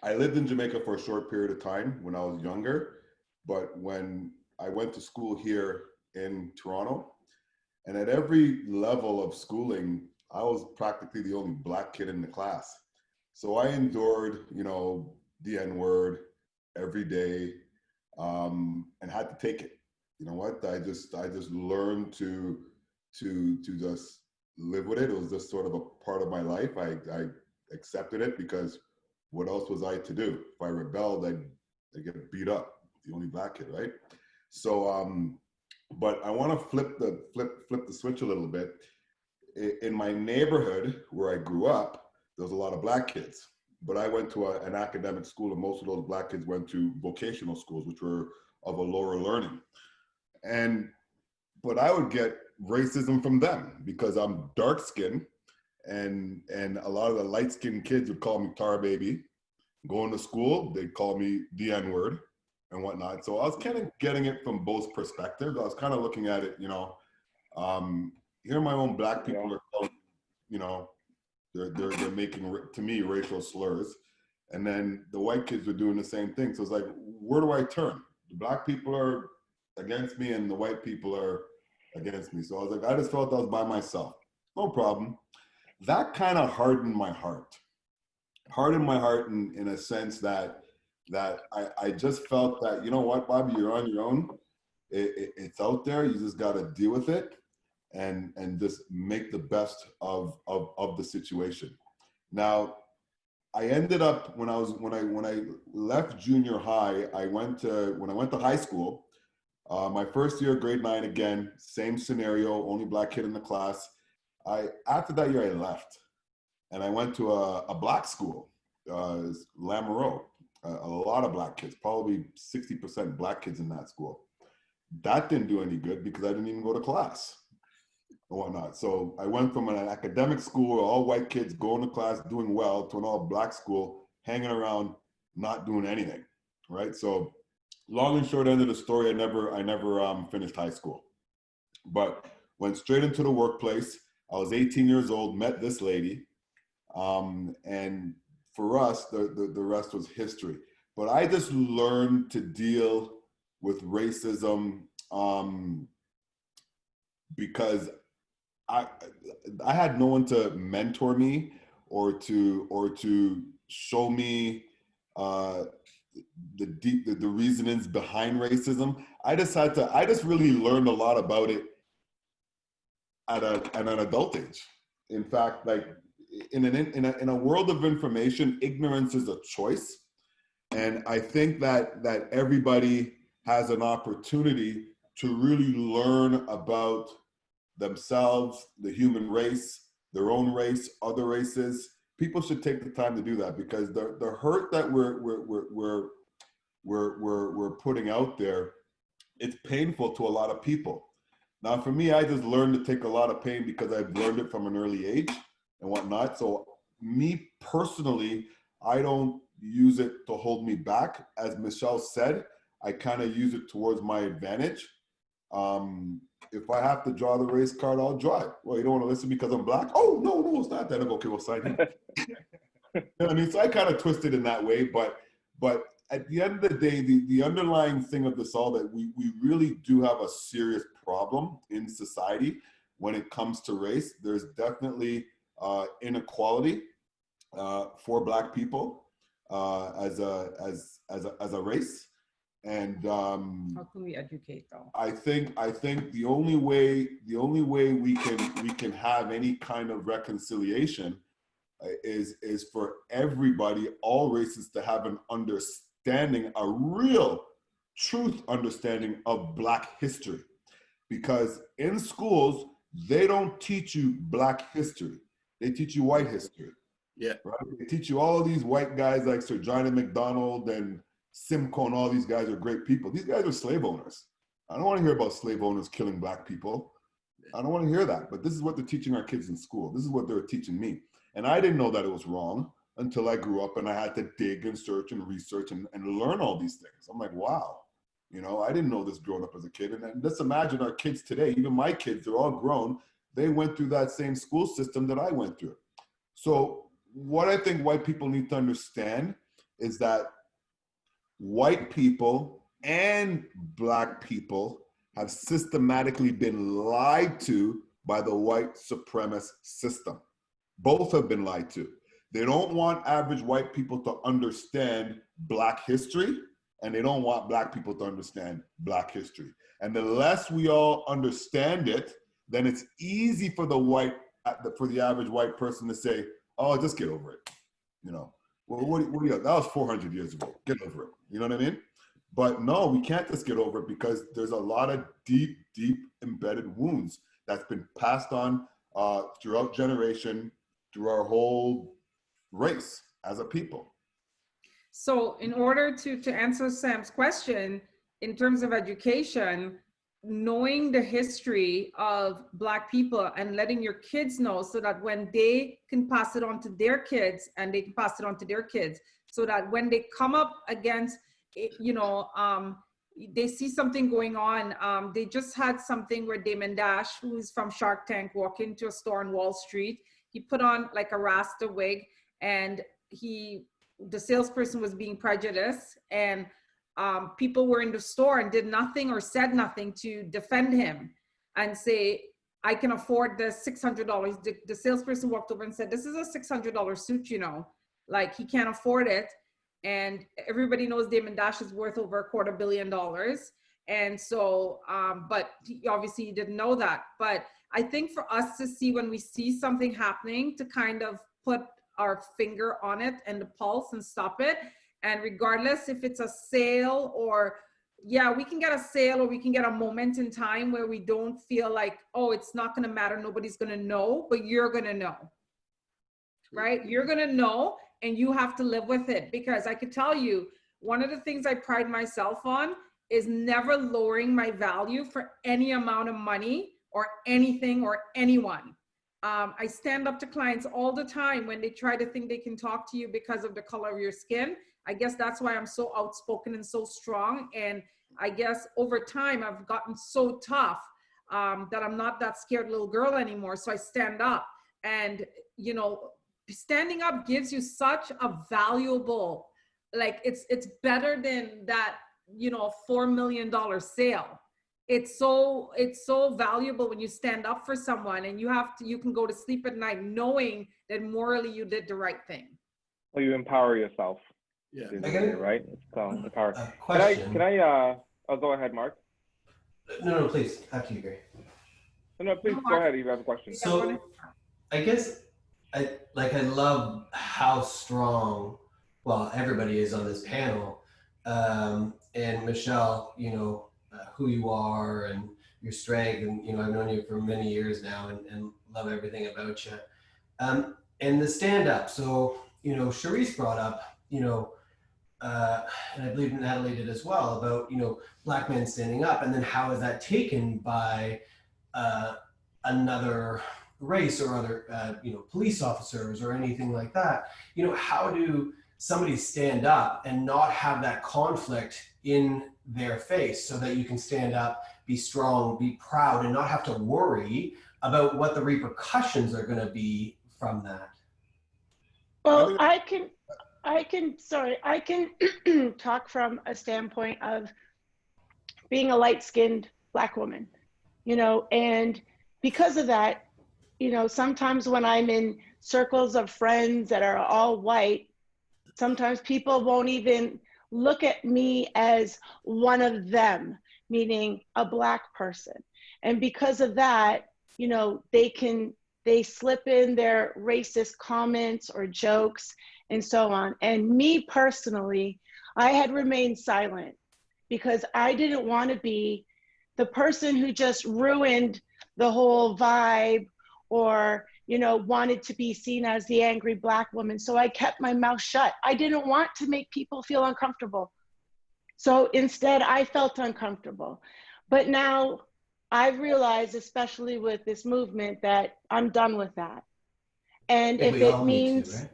Speaker 11: I lived in Jamaica for a short period of time when I was younger, but when I went to school here in Toronto, and at every level of schooling, I was practically the only Black kid in the class. So I endured, the N-word every day, and had to take it. You know what? I just learned to just live with it. It was just sort of a part of my life. I accepted it because what else was I to do? If I rebelled, I'd get beat up. The only Black kid, right? So, but I want to flip the switch a little bit. In my neighborhood where I grew up, there was a lot of Black kids, but I went to an academic school, and most of those Black kids went to vocational schools, which were of a lower learning. But I would get racism from them because I'm dark skinned, and a lot of the light skinned kids would call me tar baby. Going to school, they'd call me the N-word and whatnot. So I was kind of getting it from both perspectives. I was kind of looking at it, here my own Black people are calling, they're making, to me, racial slurs. And then the white kids were doing the same thing. So it's like, where do I turn? The Black people are against me and the white people are against me. So I was like, I just felt I was by myself. No problem. That kind of hardened my heart. Hardened my heart in a sense that I just felt that, you know what, Bobby, you're on your own. It's out there. You just got to deal with it and just make the best of the situation. Now, I ended up when I left junior high, when I went to high school, my first year, grade 9, again, same scenario, only Black kid in the class. After that year, I left and I went to a Black school, Lamoureux. A lot of Black kids, probably 60% Black kids in that school. That didn't do any good because I didn't even go to class and whatnot. So I went from an academic school, all white kids going to class, doing well, to an all Black school, hanging around, not doing anything, right? So long and short end of the story, I never finished high school, but went straight into the workplace. I was 18 years old, met this lady, and for us, the rest was history. But I just learned to deal with racism because I had no one to mentor me or to show me the reasonings behind racism. I just really learned a lot about it at an adult age. In fact, like in a world of information, ignorance is a choice. And I think that everybody has an opportunity to really learn about themselves, the human race, their own race, other races. People should take the time to do that because the hurt that we're putting out there, it's painful to a lot of people. Now, for me, I just learned to take a lot of pain because I've learned it from an early age and whatnot. So me personally, I don't use it to hold me back. As Michelle said, I kind of use it towards my advantage. If I have to draw the race card, I'll draw it. Well, you don't want to listen because I'm Black? Oh, no, it's not that. I go, okay, we'll sign him. You know what I mean? So I kind of twist it in that way. But at the end of the day, the underlying thing of this all, that we really do have a serious problem in society when it comes to race. There's definitely inequality for Black people as a race. And
Speaker 7: how can we educate though?
Speaker 11: I think the only way we can have any kind of reconciliation is for everybody, all races, to have an understanding, a real truth understanding of Black history. Because in schools, they don't teach you Black history. They teach you white history.
Speaker 8: Yeah.
Speaker 11: Right? They teach you all of these white guys like Sir John MacDonald and Simcoe and all these guys are great people. These guys are slave owners. I don't want to hear about slave owners killing black people. I don't want to hear that. But this is what they're teaching our kids in school. This is what they're teaching me. And I didn't know that it was wrong until I grew up and I had to dig and search and research and learn all these things. I'm like, wow, you know, I didn't know this growing up as a kid. And then let's imagine our kids today, even my kids, they're all grown. They went through that same school system that I went through. So what I think white people need to understand is that white people and black people have systematically been lied to by the white supremacist system. Both have been lied to. They don't want average white people to understand black history, and they don't want black people to understand black history. And the less we all understand it, then it's easy for the average white person to say, oh, just get over it. You know, well, what do you, that was 400 years ago, get over it. You know what I mean? But no, we can't just get over it because there's a lot of deep, deep embedded wounds that's been passed on throughout generation, through our whole race as a people.
Speaker 7: So in order to answer Sam's question, in terms of education, knowing the history of Black people and letting your kids know so that when they can pass it on to their kids and they can pass it on to their kids, so that when they come up against, you know, they see something going on. They just had something where Damon Dash, who's from Shark Tank, walked into a store on Wall Street. He put on like a Rasta wig, and the salesperson was being prejudiced, and people were in the store and did nothing or said nothing to defend him and say, I can afford the $600. The salesperson walked over and said, this is a $600 suit, you know, like he can't afford it. And everybody knows Damon Dash is worth over $250 million. And so, but he obviously didn't know that. But I think for us to see when we see something happening, to kind of put our finger on it and the pulse and stop it. And regardless if it's a sale or, yeah, we can get a sale or we can get a moment in time where we don't feel like, oh, it's not going to matter, nobody's going to know, but you're going to know, right? You're going to know, and you have to live with it. Because I could tell you, one of the things I pride myself on is never lowering my value for any amount of money or anything or anyone. I stand up to clients all the time when they try to think they can talk to you because of the color of your skin. I guess that's why I'm so outspoken and so strong. And I guess over time, I've gotten so tough that I'm not that scared little girl anymore. So I stand up, and, you know, standing up gives you such a valuable, like it's better than that, you know, $4 million sale. It's so valuable when you stand up for someone, and you can go to sleep at night knowing that morally you did the right thing.
Speaker 2: Well, you empower yourself.
Speaker 8: Yeah.
Speaker 2: Right? It's called the power.
Speaker 5: Question.
Speaker 2: Can I oh, go ahead, Mark.
Speaker 5: No, please. After you, Gary.
Speaker 2: No, please go ahead. You have a question.
Speaker 5: So I guess I love how strong, well, everybody is on this panel. And Michelle, you know, who you are and your strength, and, you know, I've known you for many years now and love everything about you. And the stand up. So, you know, Charisse brought up, you know, and I believe Natalie did as well, about, you know, Black men standing up, and then how is that taken by another race or other, you know, police officers or anything like that. You know, how do somebody stand up and not have that conflict in their face, so that you can stand up, be strong, be proud, and not have to worry about what the repercussions are going to be from that?
Speaker 4: Well, I can talk from a standpoint of being a light-skinned Black woman, you know, and because of that, you know, sometimes when I'm in circles of friends that are all white, sometimes people won't even look at me as one of them, meaning a Black person. And because of that, you know, they slip in their racist comments or jokes and so on. And me personally, I had remained silent because I didn't want to be the person who just ruined the whole vibe, or, you know, wanted to be seen as the angry Black woman. So I kept my mouth shut. I didn't want to make people feel uncomfortable. So instead I felt uncomfortable. But now I've realized, especially with this movement, that I'm done with that. And
Speaker 5: I think
Speaker 4: if
Speaker 5: we
Speaker 4: it
Speaker 5: all need to,
Speaker 4: means,
Speaker 5: right?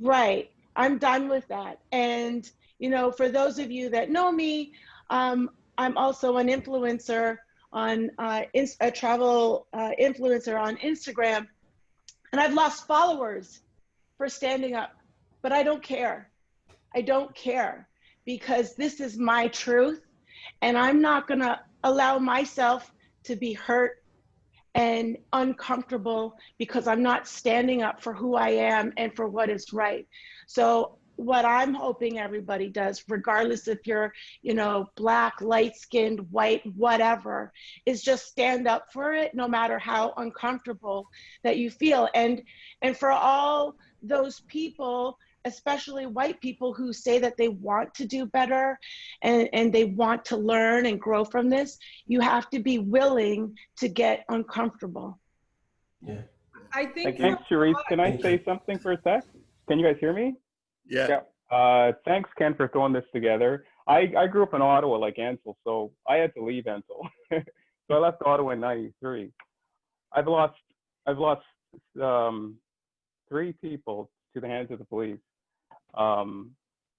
Speaker 4: right, I'm done with that. And, you know, for those of you that know me, I'm also an influencer on a travel influencer on Instagram, and I've lost followers for standing up, but I don't care. I don't care, because this is my truth, and I'm not going to allow myself to be hurt and uncomfortable because I'm not standing up for who I am and for what is right. So what I'm hoping everybody does, regardless if you're, you know, black, light-skinned, white, whatever, is just stand up for it, no matter how uncomfortable that you feel. And for all those people, especially white people, who say that they want to do better and they want to learn and grow from this, you have to be willing to get uncomfortable.
Speaker 5: Yeah.
Speaker 7: I think
Speaker 2: Thanks, Cherise. Can I
Speaker 5: Thank
Speaker 2: say
Speaker 5: you.
Speaker 2: something for a sec? Can you guys hear me?
Speaker 8: Yeah.
Speaker 2: Thanks, Ken, for throwing this together. I grew up in Ottawa, like Ansel, so I had to leave Ansel. So I left Ottawa in '93. I've lost 3 people to the hands of the police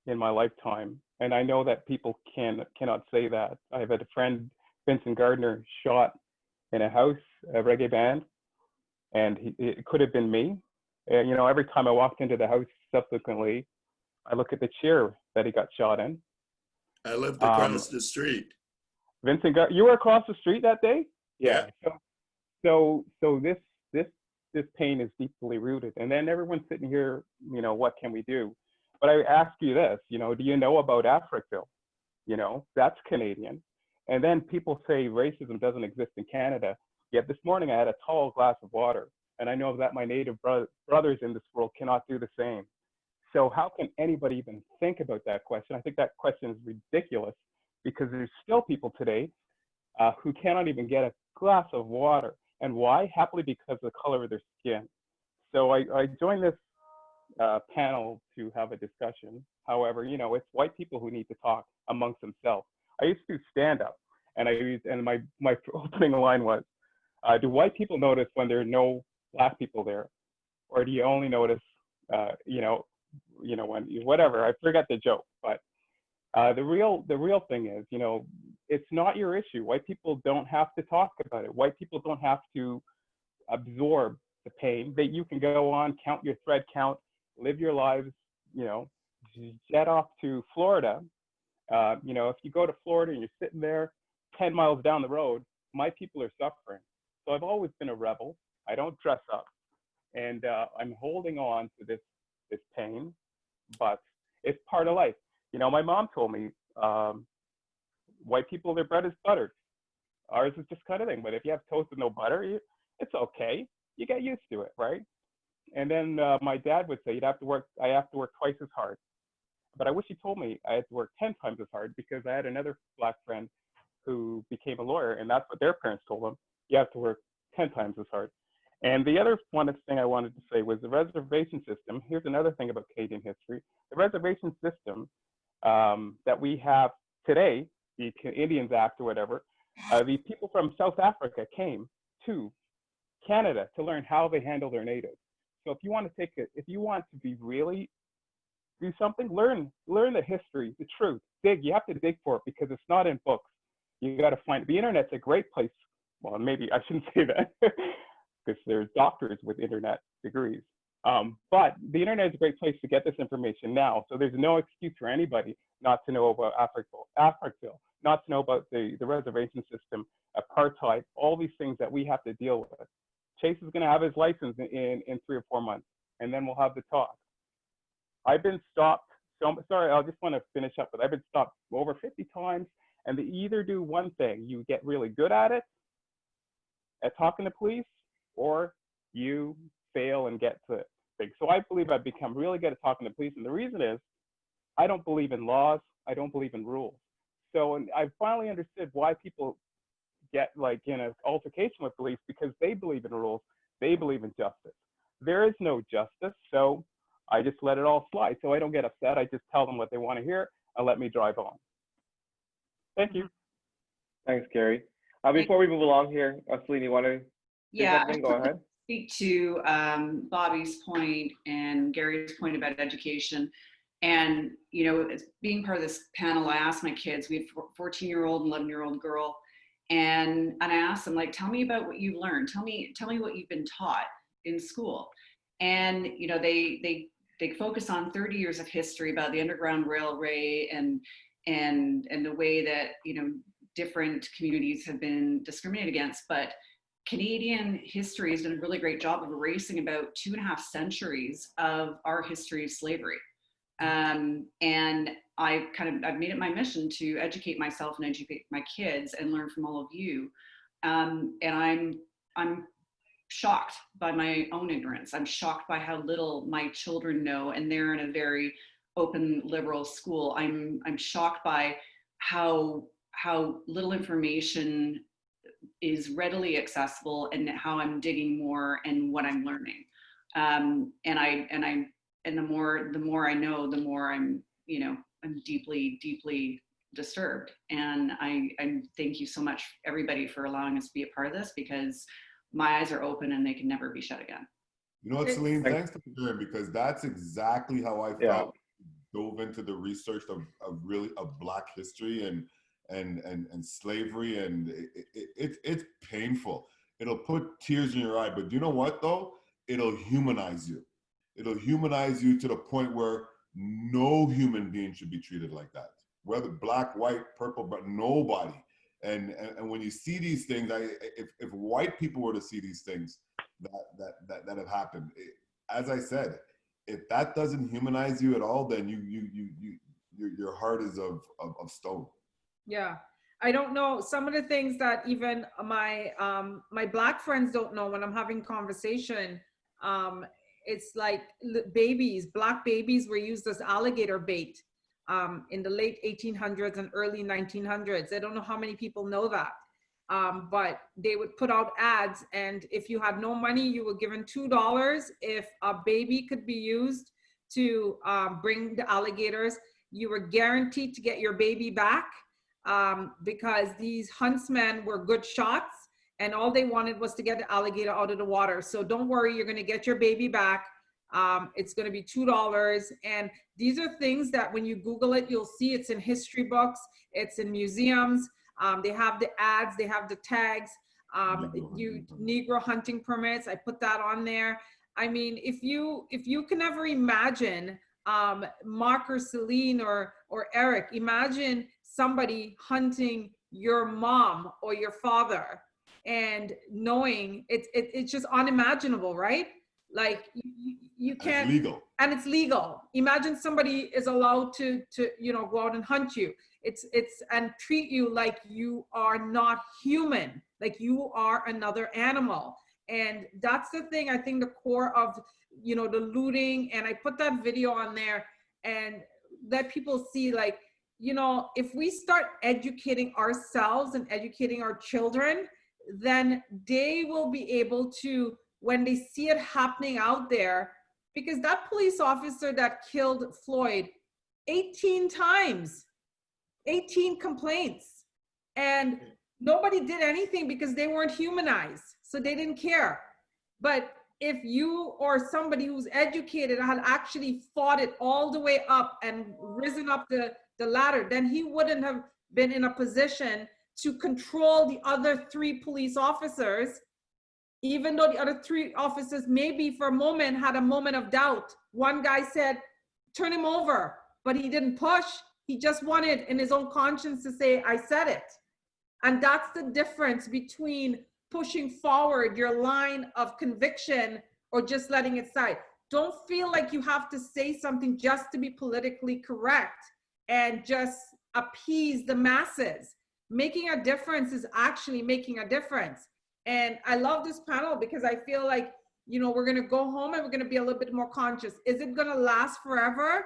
Speaker 2: in my lifetime, and I know that people cannot say that. I've had a friend, Vincent Gardner, shot in a house, a reggae band, and it could have been me. And, you know, every time I walked into the house subsequently, I look at the chair that he got shot in.
Speaker 8: I lived across the street.
Speaker 2: Vincent, you were across the street that day?
Speaker 8: Yeah.
Speaker 2: So this pain is deeply rooted. And then everyone's sitting here, you know, what can we do? But I ask you this, you know, do you know about Africville? You know, that's Canadian. And then people say racism doesn't exist in Canada. Yet this morning I had a tall glass of water, and I know that my native brothers in this world cannot do the same. So how can anybody even think about that question? I think that question is ridiculous, because there's still people today who cannot even get a glass of water. And why? Happily because of the color of their skin. So I joined this panel to have a discussion. However, you know, it's white people who need to talk amongst themselves. I used to stand up, and my opening line was, do white people notice when there are no black people there, or do you only notice, you know, when whatever? I forgot the joke, but the real thing is, you know, it's not your issue. White people don't have to talk about it. White people don't have to absorb the pain. That you can go on, count your thread count, live your lives, you know, jet off to Florida. You know, if you go to Florida and you're sitting there 10 miles down the road, my people are suffering. So I've always been a rebel. I don't dress up, and I'm holding on to this pain, but it's part of life. You know, my mom told me, white people, their bread is buttered. Ours is just kind of thing. But if you have toast with no butter, it's okay. You get used to it, right? And then my dad would say, I have to work twice as hard. But I wish he told me I had to work 10 times as hard, because I had another black friend who became a lawyer, and that's what their parents told them. You have to work 10 times as hard. And the other thing I wanted to say was the reservation system. Here's another thing about Canadian history. The reservation system that we have today, the Indians Act or whatever, the people from South Africa came to Canada to learn how they handle their natives. So if you want to be really do something, learn the history, the truth. Dig. You have to dig for it, because it's not in books. You got to find it. The internet's a great place. Well, maybe I shouldn't say that, because there's doctors with internet degrees. But the internet is a great place to get this information now. So there's no excuse for anybody not to know about Africville, not to know about the reservation system, apartheid, all these things that we have to deal with. Chase is going to have his license in 3 or 4 months, and then we'll have the talk. I've been stopped. So sorry, I just want to finish up with, I've been stopped over 50 times, and they either do one thing: you get really good at it, at talking to police, or you fail and get to big. So I believe I've become really good at talking to police, and the reason is I don't believe in laws. I don't believe in rules. So, and I finally understood why people get like in an altercation with police, because they believe in rules. They believe in justice. There is no justice, so I just let it all slide. So I don't get upset. I just tell them what they want to hear and let me drive on. Thank you. Thanks, Gary. Before we move along here, Celine, you want to say something? Go ahead.
Speaker 12: Speak to Bobby's point and Gary's point about education. And, you know, as being part of this panel, I asked my kids, we have a 14-year-old and 11-year-old girl. And I asked them, like, tell me about what you've learned. Tell me what you've been taught in school. And, you know, they focus on 30 years of history about the Underground Railway and the way that, you know, different communities have been discriminated against. But Canadian history has done a really great job of erasing about 2.5 centuries of our history of slavery. And I've made it my mission to educate myself and educate my kids and learn from all of you. And I'm shocked by my own ignorance. I'm shocked by how little my children know, and they're in a very open liberal school. I'm shocked by how little information is readily accessible, and how I'm digging more and what I'm learning. And the more I know, the more I'm deeply, deeply disturbed. And I thank you so much, everybody, for allowing us to be a part of this, because my eyes are open and they can never be shut again.
Speaker 11: You know what, Celine, thanks for sharing, because that's exactly how I felt. Dove into the research of Black history and slavery, and it's painful. It'll put tears in your eye, but you know what though? It'll humanize you. It'll humanize you to the point where no human being should be treated like that. Whether black, white, purple, but nobody. And when you see these things, if white people were to see these things that have happened, as I said, if that doesn't humanize you at all, then your heart is of stone. Yeah.
Speaker 7: I don't know some of the things that even my Black friends don't know when I'm having conversation. It's like Black babies were used as alligator bait in the late 1800s and early 1900s. I don't know how many people know that, but they would put out ads, and if you had no money, you were given $2 if a baby could be used to bring the alligators. You were guaranteed to get your baby back. Because these huntsmen were good shots, and all they wanted was to get the alligator out of the water. So don't worry, you're going to get your baby back. It's going to be $2. And these are things that when you Google it, you'll see it's in history books, it's in museums. They have the ads, they have the tags, Negro hunting permits. I put that on there. I mean, if you can ever imagine, Mark or Celine or Eric, imagine somebody hunting your mom or your father, and knowing it's just unimaginable, right? Like you can't. It's legal. And it's legal. Imagine somebody is allowed to go out and hunt you. It's and treat you like you are not human, like you are another animal. And that's the thing, I think, the core of the looting. And I put that video on there and let people see, like, if we start educating ourselves and educating our children, then they will be able to, when they see it happening out there, because that police officer that killed Floyd 18 times, 18 complaints, and nobody did anything because they weren't humanized, so they didn't care. But if you or somebody who's educated had actually fought it all the way up and risen up the ladder, then he wouldn't have been in a position to control the other 3 police officers, even though the other 3 officers maybe for a moment had a moment of doubt. One guy said, turn him over, but he didn't push. He just wanted in his own conscience to say, I said it. And that's the difference between pushing forward your line of conviction or just letting it slide. Don't feel like you have to say something just to be politically correct and just appease the masses. Making a difference is actually making a difference. And I love this panel because I feel like, we're going to go home and we're going to be a little bit more conscious. Is it going to last forever?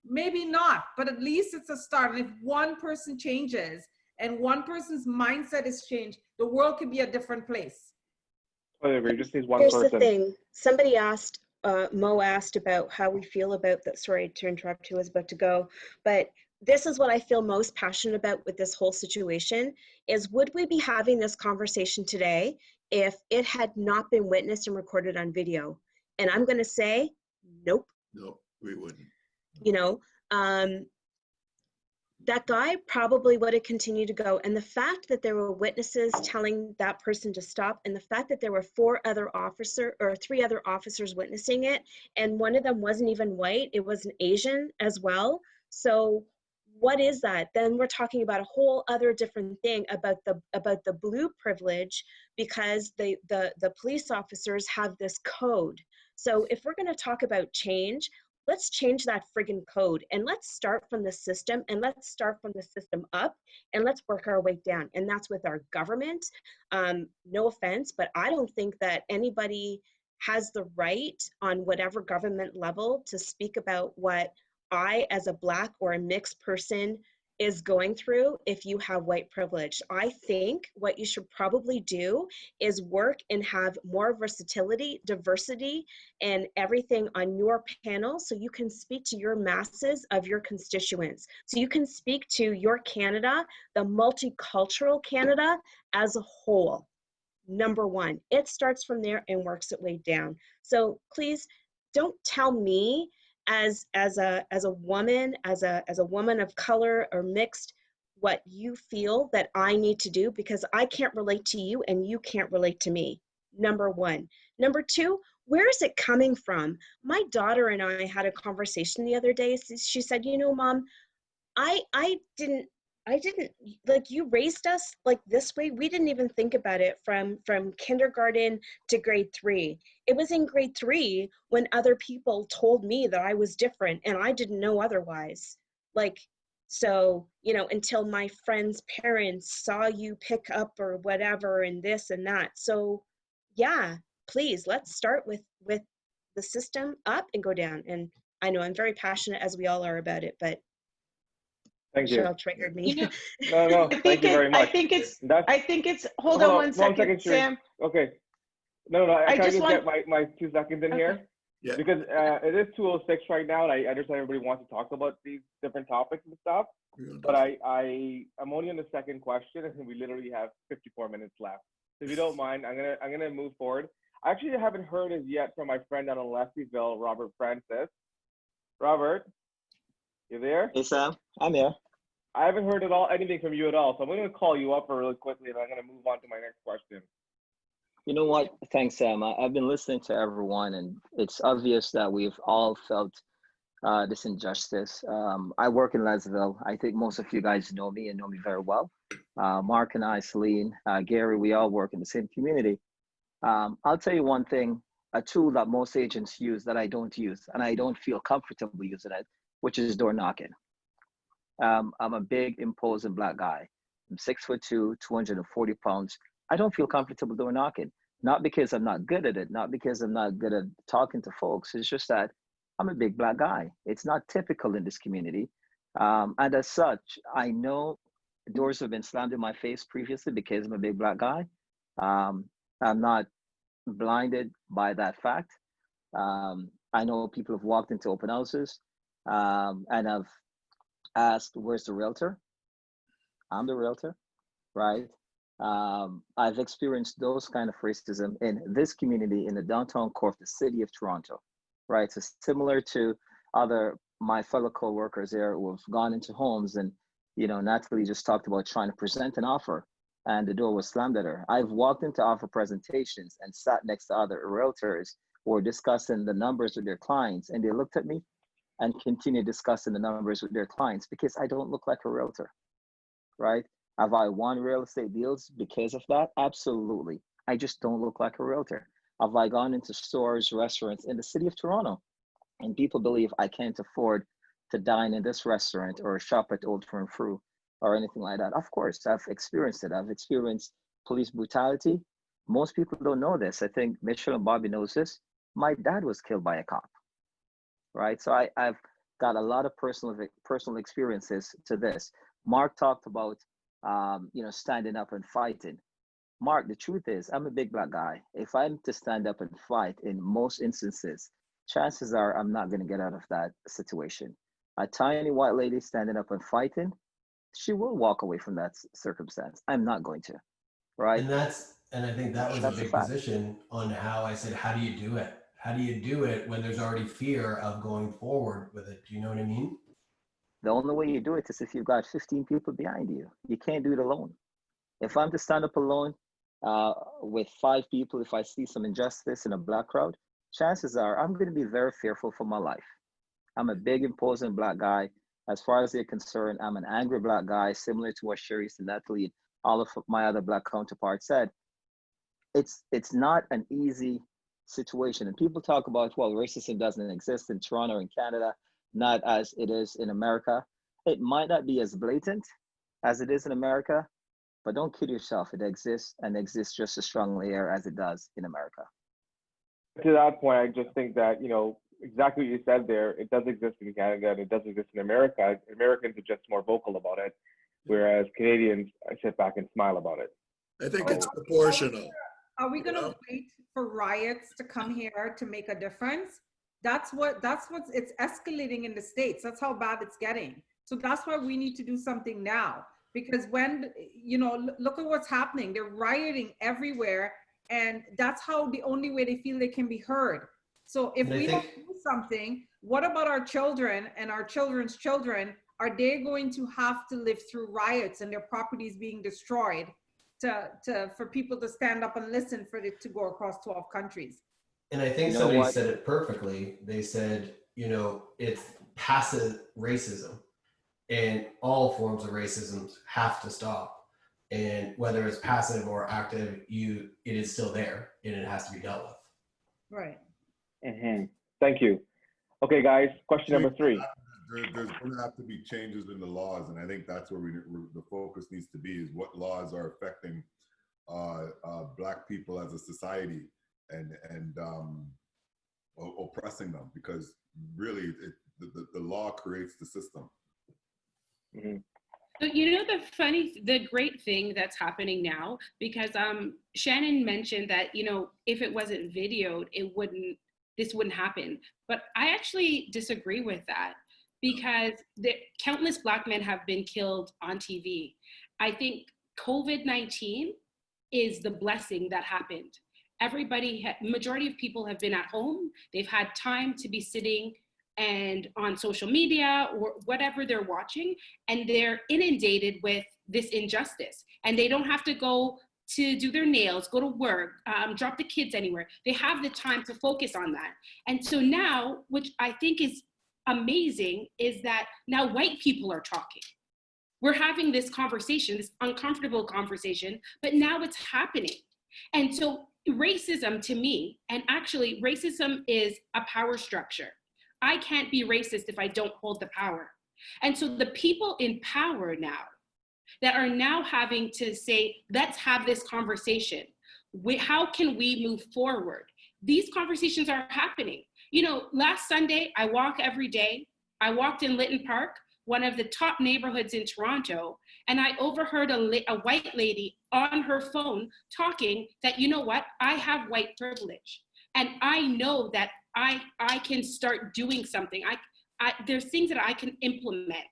Speaker 7: Maybe not, but at least it's a start. And if one person changes and one person's mindset is changed, the world could be a different place.
Speaker 2: We just need one
Speaker 9: Here's
Speaker 2: person.
Speaker 9: The thing. Somebody asked, Mo asked about how we feel about that. Sorry to interrupt, who was about to go. But this is what I feel most passionate about with this whole situation is, would we be having this conversation today if it had not been witnessed and recorded on video? And I'm going to say, nope.
Speaker 8: No, we wouldn't.
Speaker 9: You know, that guy probably would have continued to go. And the fact that there were witnesses telling that person to stop, and the fact that there were 3 other officers witnessing it, and one of them wasn't even white, it was an Asian as well. So what is that? Then we're talking about a whole other different thing about the blue privilege, because the police officers have this code. So if we're going to talk about change, let's change that friggin' code, and let's start from the system, and let's start from the system up, and let's work our way down. And that's with our government. No offense, but I don't think that anybody has the right on whatever government level to speak about what I, as a Black or a mixed person, is going through if you have white privilege. I think what you should probably do is work and have more versatility, diversity, and everything on your panel, so you can speak to your masses of your constituents. So you can speak to your Canada, the multicultural Canada as a whole. Number one, it starts from there and works its way down. So please don't tell me as a woman, as a woman of color or mixed, what you feel that I need to do, because I can't relate to you and you can't relate to me. Number one. Number two, where is it coming from? My daughter and I had a conversation the other day. She said, you know, Mom, I didn't, like, you raised us like this way. We didn't even think about it from kindergarten to grade 3. It was in grade 3 when other people told me that I was different, and I didn't know otherwise. Like, so, you know, until my friends' parents saw you pick up or whatever and this and that. So yeah, please, let's start with the system up and go down. And I know I'm very passionate, as we all are, about it, but
Speaker 2: Thank you.
Speaker 9: Michelle triggered me.
Speaker 10: You know,
Speaker 2: No, thank you very much.
Speaker 4: I think it's,
Speaker 2: That's,
Speaker 4: hold on one second,
Speaker 2: Sheree.
Speaker 4: Sam.
Speaker 2: Okay. No, I
Speaker 4: I
Speaker 2: can
Speaker 4: just
Speaker 2: just
Speaker 4: want-
Speaker 2: get my 2 seconds in here?
Speaker 8: Yeah.
Speaker 2: Because it is 2:06 right now, and I understand everybody wants to talk about these different topics and stuff. But I'm only on the second question, and we literally have 54 minutes left. So if you don't mind, I'm gonna move forward. I actually haven't heard as yet from my friend down in Leslieville, Robert Francis. Robert, you there?
Speaker 13: Hey Sam, I'm here.
Speaker 2: I haven't heard anything from you at all, so I'm gonna call you up really quickly, and I'm gonna move on to my next question.
Speaker 13: You know what? Thanks, Sam. I've been listening to everyone, and it's obvious that we've all felt this injustice. I work in Leslieville. I think most of you guys know me and know me very well. Mark and I, Celine, Gary, we all work in the same community. I'll tell you one thing, a tool that most agents use that I don't use, and I don't feel comfortable using it, which is door knocking. I'm a big, imposing Black guy. I'm 6'2", 240 pounds. I don't feel comfortable door knocking. Not because I'm not good at it, not because I'm not good at talking to folks. It's just that I'm a big Black guy. It's not typical in this community. And as such, I know doors have been slammed in my face previously because I'm a big Black guy. I'm not blinded by that fact. I know people have walked into open houses and have asked, where's the realtor? I'm the realtor, right? I've experienced those kind of racism in this community in the downtown core of the city of Toronto, right? So similar to my fellow co-workers there who have gone into homes and, you know, Natalie just talked about trying to present an offer and the door was slammed at her. I've walked into offer presentations and sat next to other realtors who were discussing the numbers with their clients, and they looked at me and continued discussing the numbers with their clients because I don't look like a realtor, right? Have I won real estate deals because of that? Absolutely. I just don't look like a realtor. Have I gone into stores, restaurants in the city of Toronto, and people believe I can't afford to dine in this restaurant or shop at Old Firm Fruit or anything like that? Of course, I've experienced it. I've experienced police brutality. Most people don't know this. I think Michelle and Bobby knows this. My dad was killed by a cop, right? So I've got a lot of personal experiences to this. Mark talked about you know, standing up and fighting. Mark, the truth is, I'm a big Black guy. If I'm to stand up and fight, in most instances, chances are I'm not going to get out of that situation. a tiny white lady standing up and fighting, she will walk away from that circumstance. I'm not going to, right?
Speaker 5: And I think that was a
Speaker 13: That's a
Speaker 5: big
Speaker 13: fact.
Speaker 5: position on how I said, how do you do it? How do you do it when there's already fear of going forward with it? Do you know what I mean?
Speaker 13: The only way you do it is if you've got 15 people behind you. You can't do it alone. If I'm to stand up alone with 5 people, if I see some injustice in a Black crowd, chances are I'm going to be very fearful for my life. I'm a big, imposing Black guy. As far as they're concerned, I'm an angry Black guy, similar to what Sharice and Natalie and all of my other Black counterparts said. It's not an easy situation. And people talk about, well, racism doesn't exist in Toronto and Canada, not as it is in America. It might not be as blatant as it is in America, but don't kid yourself. It exists, and exists just as strongly here as it does in America.
Speaker 2: To that point, I just think that, exactly what you said there, it does exist in Canada and it does exist in America. Americans are just more vocal about it, whereas Canadians sit back and smile about it.
Speaker 8: I think it's proportional.
Speaker 7: Are we going to wait for riots to come here to make a difference? That's it's escalating in the States. That's how bad it's getting. So that's why we need to do something now. Because when, look at what's happening. They're rioting everywhere. And that's how the only way they feel they can be heard. So if we don't do something, what about our children and our children's children? Are they going to have to live through riots and their properties being destroyed for people to stand up and listen for it to go across 12 countries?
Speaker 5: And I think somebody said it perfectly. They said, it's passive racism, and all forms of racism have to stop. And whether it's passive or active, it is still there and it has to be dealt with.
Speaker 7: Right.
Speaker 2: Mm-hmm. Thank you. Okay, guys, question number 3.
Speaker 11: There's going to have to be changes in the laws, and I think that's where the focus needs to be, is what laws are affecting Black people as a society and oppressing them, because really the law creates the system.
Speaker 2: Mm-hmm.
Speaker 10: So, the great thing that's happening now, because Shannon mentioned that, if it wasn't videoed, this wouldn't happen. But I actually disagree with that, because countless Black men have been killed on TV. I think COVID-19 is the blessing that happened. Majority of people have been at home. They've had time to be sitting and on social media or whatever they're watching, and they're inundated with this injustice. And they don't have to go to do their nails, go to work, drop the kids anywhere. They have the time to focus on that. And so now, which I think is amazing, is that now white people are talking. We're having this conversation, this uncomfortable conversation, but now it's happening. And so racism, to me, and actually racism is a power structure. I can't be racist if I don't hold the power. And so the people in power now that are now having to say, let's have this conversation. How can we move forward? These conversations are happening. Last Sunday, I walk every day. I walked in Lytton Park, one of the top neighborhoods in Toronto, and I overheard a white lady on her phone talking that, I have white privilege. And I know that I can start doing something. There's things that I can implement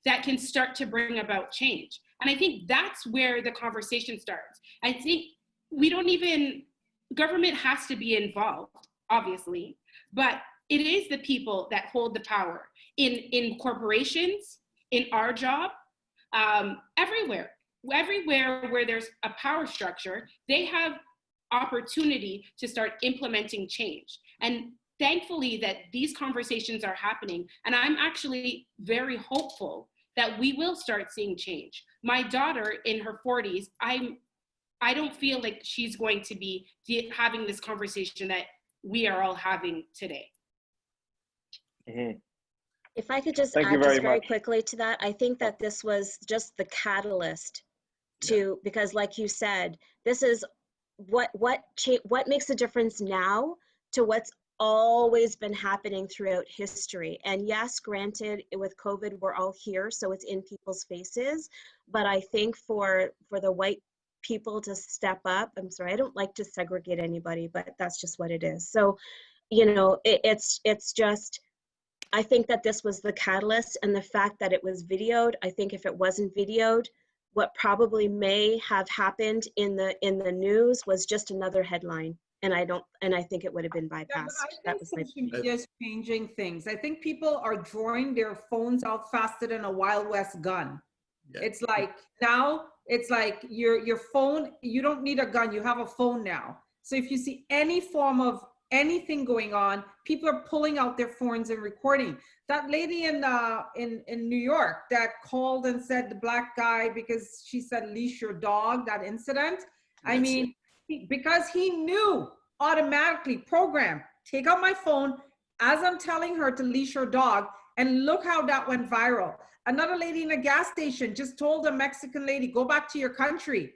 Speaker 10: that can start to bring about change. And I think that's where the conversation starts. I think government has to be involved, obviously, but it is the people that hold the power in corporations, in our job, everywhere where there's a power structure, they have opportunity to start implementing change. And thankfully that these conversations are happening. And I'm actually very hopeful that we will start seeing change. My daughter in her 40s, I don't feel like she's going to be having this conversation that we are all having today.
Speaker 2: Mm-hmm.
Speaker 9: If I could just add very quickly to that, I think that this was just the catalyst because like you said, this is what makes a difference now to what's always been happening throughout history. And yes, granted, with COVID, we're all here, so it's in people's faces. But I think for the white people to step up, I'm sorry, I don't like to segregate anybody, but that's just what it is. So, it's just I think that this was the catalyst, and the fact that it was videoed, I think if it wasn't videoed, what probably may have happened in the news was just another headline. And I think it would have been bypassed.
Speaker 7: Yeah, but I
Speaker 9: That
Speaker 7: think
Speaker 9: was my
Speaker 7: social media is changing things. I think people are drawing their phones out faster than a Wild West gun.
Speaker 8: Yeah.
Speaker 7: It's like now, it's like your phone, you don't need a gun, you have a phone now. So if you see any form of anything going on, people are pulling out their phones and recording. That lady in New York that called and said the black guy, because she said leash your dog, that incident. I mean, because he knew automatically programmed, take out my phone as I'm telling her to leash her dog, and look how that went viral. Another lady in a gas station just told a Mexican lady, go back to your country.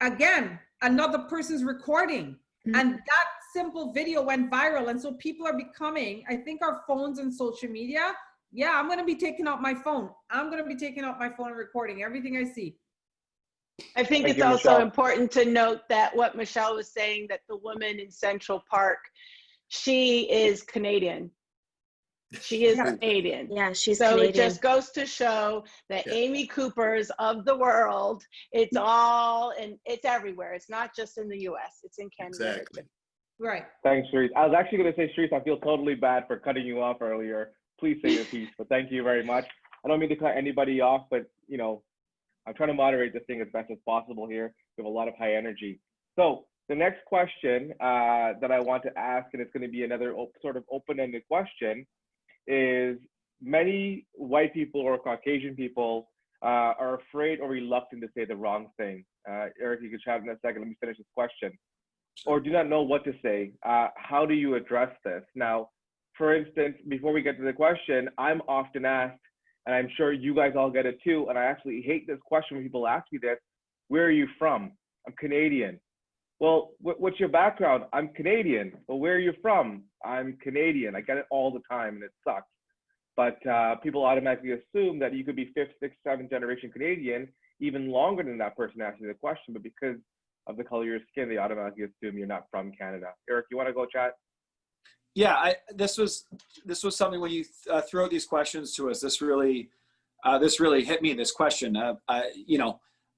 Speaker 7: Again, another person's recording. And that simple video went viral. And so people are becoming, I think our phones and social media, yeah, I'm going to be taking out my phone. I'm going to be taking out my phone and recording everything I see.
Speaker 4: I think
Speaker 2: Thank
Speaker 4: it's
Speaker 2: you,
Speaker 4: also
Speaker 2: Michelle.
Speaker 4: important to note that what Michelle was saying, that the woman in Central Park, she is Canadian. She is Canadian.
Speaker 9: Yeah, she's
Speaker 4: so
Speaker 9: Canadian.
Speaker 4: It just goes to show that Amy Coopers of the world, it's all, and it's everywhere. It's not just in the US, it's in Canada.
Speaker 8: Exactly.
Speaker 7: Right.
Speaker 2: Thanks, Sharice. I was actually going to say, Sharice, I feel totally bad for cutting you off earlier. Please say your piece, but thank you very much. I don't mean to cut anybody off, but you know, I'm trying to moderate this thing as best as possible here. We have a lot of high energy. So the next question that I want to ask, and it's going to be another sort of open-ended question, is many white people or Caucasian people are afraid or reluctant to say the wrong thing. Eric, you can chat in a second. Let me finish this question. Or do not know what to say. How do you address this? Now, for instance, before we get to the question, I'm often asked, and I'm sure you guys all get it too, and I actually hate this question when people ask me this, where are you from? I'm Canadian. Well, what's your background? I'm Canadian. Well, where are you from? I'm Canadian. I get it all the time, and it sucks. But people automatically assume that you could be 5th, 6th, 7th generation Canadian even longer than that person asking the question, but because of the color of your skin, they automatically assume you're not from Canada. Eric, you want to go chat?
Speaker 6: Yeah, this was something when you throw these questions to us. This really hit me. This question,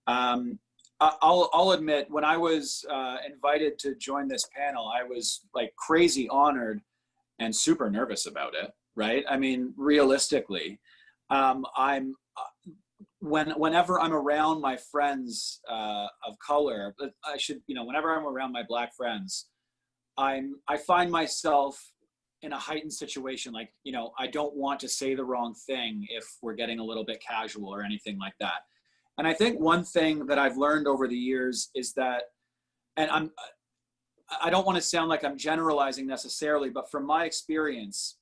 Speaker 6: I'll admit, when I was invited to join this panel, I was like crazy honored and super nervous about it. Right? I mean, realistically, whenever I'm around my friends of color, whenever I'm around my Black friends, I find myself in a heightened situation. Like, I don't want to say the wrong thing if we're getting a little bit casual or anything like that. And I think one thing that I've learned over the years is that, and I don't want to sound like I'm generalizing necessarily, but from my experience,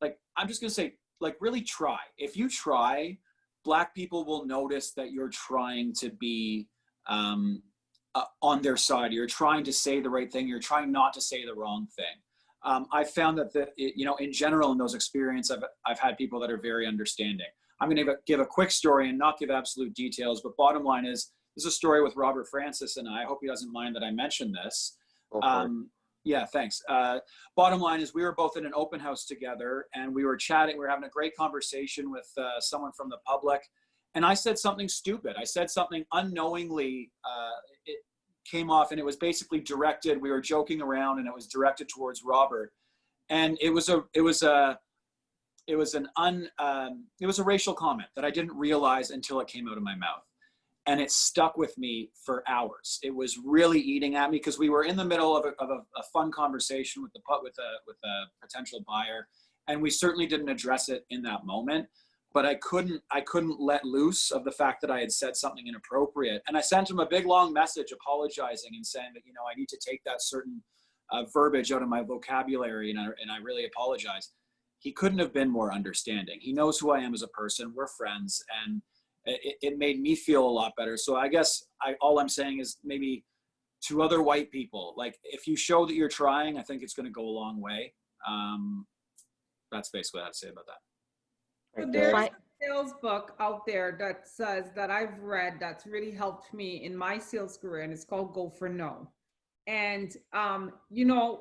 Speaker 6: like, I'm just going to say, like, really try. If you try, Black people will notice that you're trying to be on their side. You're trying to say the right thing. You're trying not to say the wrong thing. I've found that, in general, in those experiences, I've had people that are very understanding. I'm going to give a quick story and not give absolute details, but bottom line is, this is a story with Robert Francis and I hope he doesn't mind that I mentioned this. Yeah, thanks. Bottom line is, we were both in an open house together and we were chatting. We were having a great conversation with someone from the public. And I said something stupid. I said something unknowingly, it came off, and it was basically directed. We were joking around and it was directed towards Robert. And it was a racial comment that I didn't realize until it came out of my mouth. And it stuck with me for hours. It was really eating at me because we were in the middle of a fun conversation with a potential buyer, and we certainly didn't address it in that moment. But I couldn't let loose of the fact that I had said something inappropriate, and I sent him a big long message apologizing and saying that I need to take that certain verbiage out of my vocabulary, and I really apologize. He couldn't have been more understanding. He knows who I am as a person. We're friends, and it made me feel a lot better. So I guess all I'm saying is, maybe to other white people, like, if you show that you're trying, I think it's going to go a long way. That's basically what I have to say about that.
Speaker 7: So there's a sales book out there that says, that I've read, that's really helped me in my sales career, and it's called Go for No. And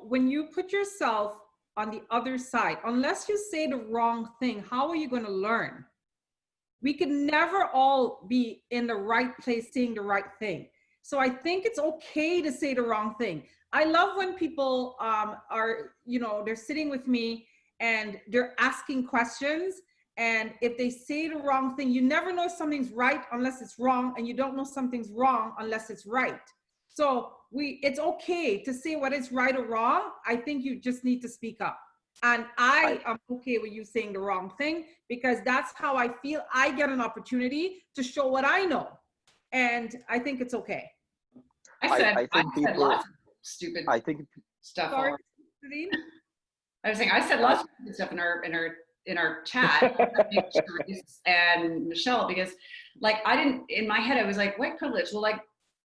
Speaker 7: when you put yourself on the other side. Unless you say the wrong thing, how are you going to learn? We can never all be in the right place saying the right thing. So I think it's okay to say the wrong thing. I love when people are, you know, they're sitting with me and they're asking questions. And if they say the wrong thing, you never know something's right unless it's wrong, and you don't know something's wrong unless it's right. So it's okay to say what is right or wrong. I think you just need to speak up. And I am okay with you saying the wrong thing, because that's how I feel I get an opportunity to show what I know. And I think it's okay.
Speaker 12: I said lots of stupid stuff.
Speaker 7: Sorry,
Speaker 12: I was saying I said lots of stupid stuff in our chat and Michelle, because like I didn't, in my head I was like, white privilege. Well, like,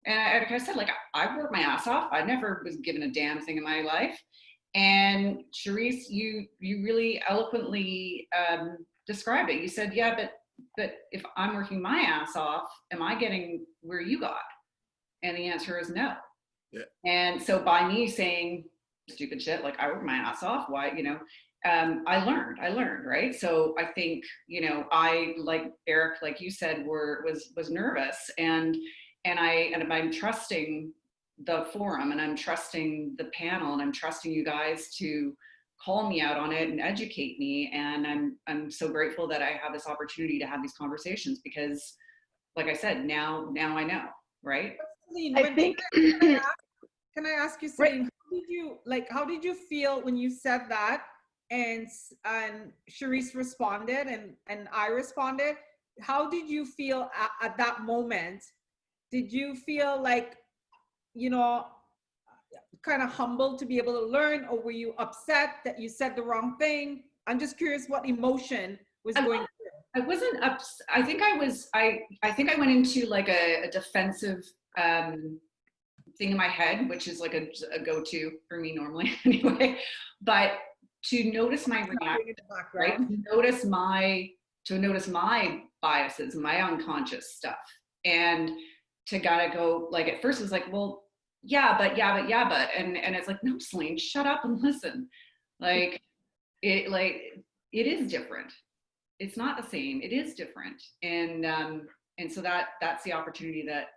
Speaker 12: and I said, like, I worked my ass off. I never was given a damn thing in my life. And Charisse, you really eloquently described it. You said, yeah, but if I'm working my ass off, am I getting where you got? And the answer is no.
Speaker 8: Yeah.
Speaker 12: And so by me saying stupid shit, like I worked my ass off, why, you know, I learned, right? So I think, you know, I, like Eric, like you said, was nervous, and I'm trusting the forum, and I'm trusting the panel, and I'm trusting you guys to call me out on it and educate me. And I'm so grateful that I have this opportunity to have these conversations, because like I said, now I know, right?
Speaker 7: I think, can I ask you, Celine, how did you feel when you said that, and Charisse responded and I responded? How did you feel at that moment? Did you feel like, you know, kind of humbled to be able to learn, or were you upset that you said the wrong thing? I'm just curious what emotion was going through.
Speaker 12: I wasn't upset. I think I went into like a defensive thing in my head, which is like a go-to for me normally anyway. But to notice my reaction, right? To notice my biases and my unconscious stuff, and to gotta go, like, at first it was like, well, yeah, but, and it's like, no, Celine, shut up and listen. Like it is different. It's not the same. It is different. And so that's the opportunity that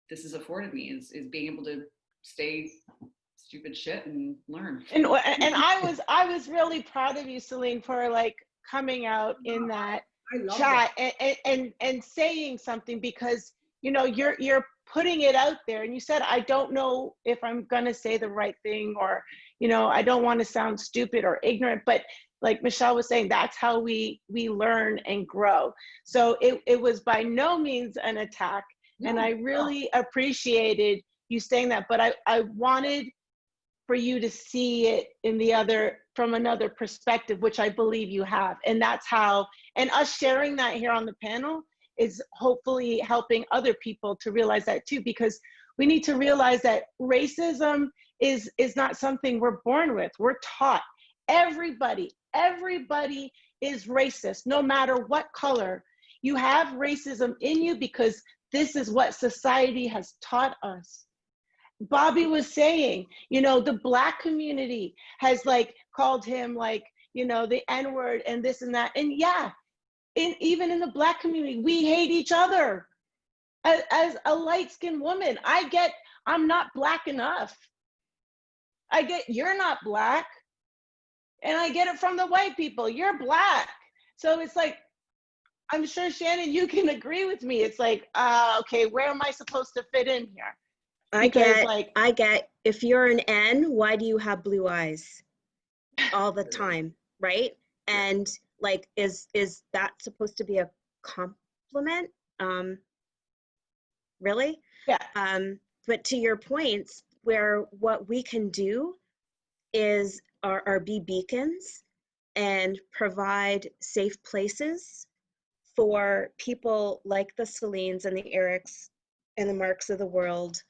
Speaker 12: this has afforded me, is being able to stay stupid shit and learn.
Speaker 4: And I was really proud of you, Celine, for like coming out in that chat and saying something, because you know you're putting it out there, and you said, I don't know if I'm gonna say the right thing, or you know, I don't want to sound stupid or ignorant, but like Michelle was saying, that's how we learn and grow. So it was by no means an attack. And I really appreciated you saying that, but I wanted for you to see it from another perspective, which I believe you have. And that's how, and us sharing that here on the panel is hopefully helping other people to realize that too, because we need to realize that racism is not something we're born with. We're taught. Everybody is racist, no matter what color. You have racism in you because this is what society has taught us. Bobby was saying, you know, the Black community has like called him like, you know, the N-word and this and that. And yeah, even in the Black community, we hate each other. As a light-skinned woman, I'm not Black enough. I get, you're not Black. And I get it from the white people, you're Black. So it's like, I'm sure Shannon, you can agree with me. It's like, okay, where am I supposed to fit in here?
Speaker 9: I get, if you're an N, why do you have blue eyes all the time, right? And like, is that supposed to be a compliment? Really?
Speaker 4: Yeah.
Speaker 9: But to your points, where what we can do is be beacons and provide safe places for people like the Celines and the Erics and the Marks of the world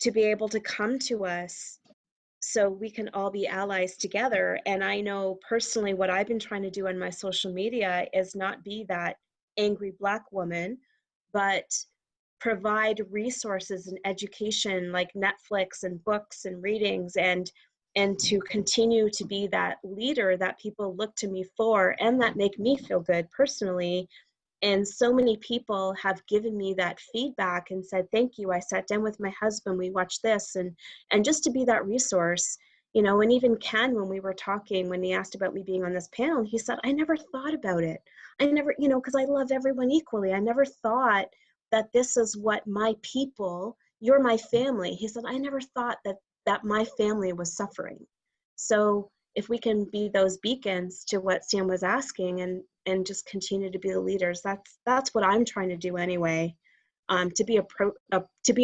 Speaker 9: to be able to come to us so we can all be allies together. And I know personally what I've been trying to do on my social media is not be that angry Black woman, but provide resources and education like Netflix and books and readings and and to continue to be that leader that people look to me for and that make me feel good personally. And so many people have given me that feedback and said, thank you. I sat down with my husband, we watched this, and just to be that resource, you know. And even Ken, when we were talking, when he asked about me being on this panel, he said, I never thought about it. I never, you know, because I love everyone equally. I never thought that this is what my people, you're my family. He said, I never thought that my family was suffering. So if we can be those beacons to what Sam was asking, and just continue to be the leaders, that's what I'm trying to do anyway. To be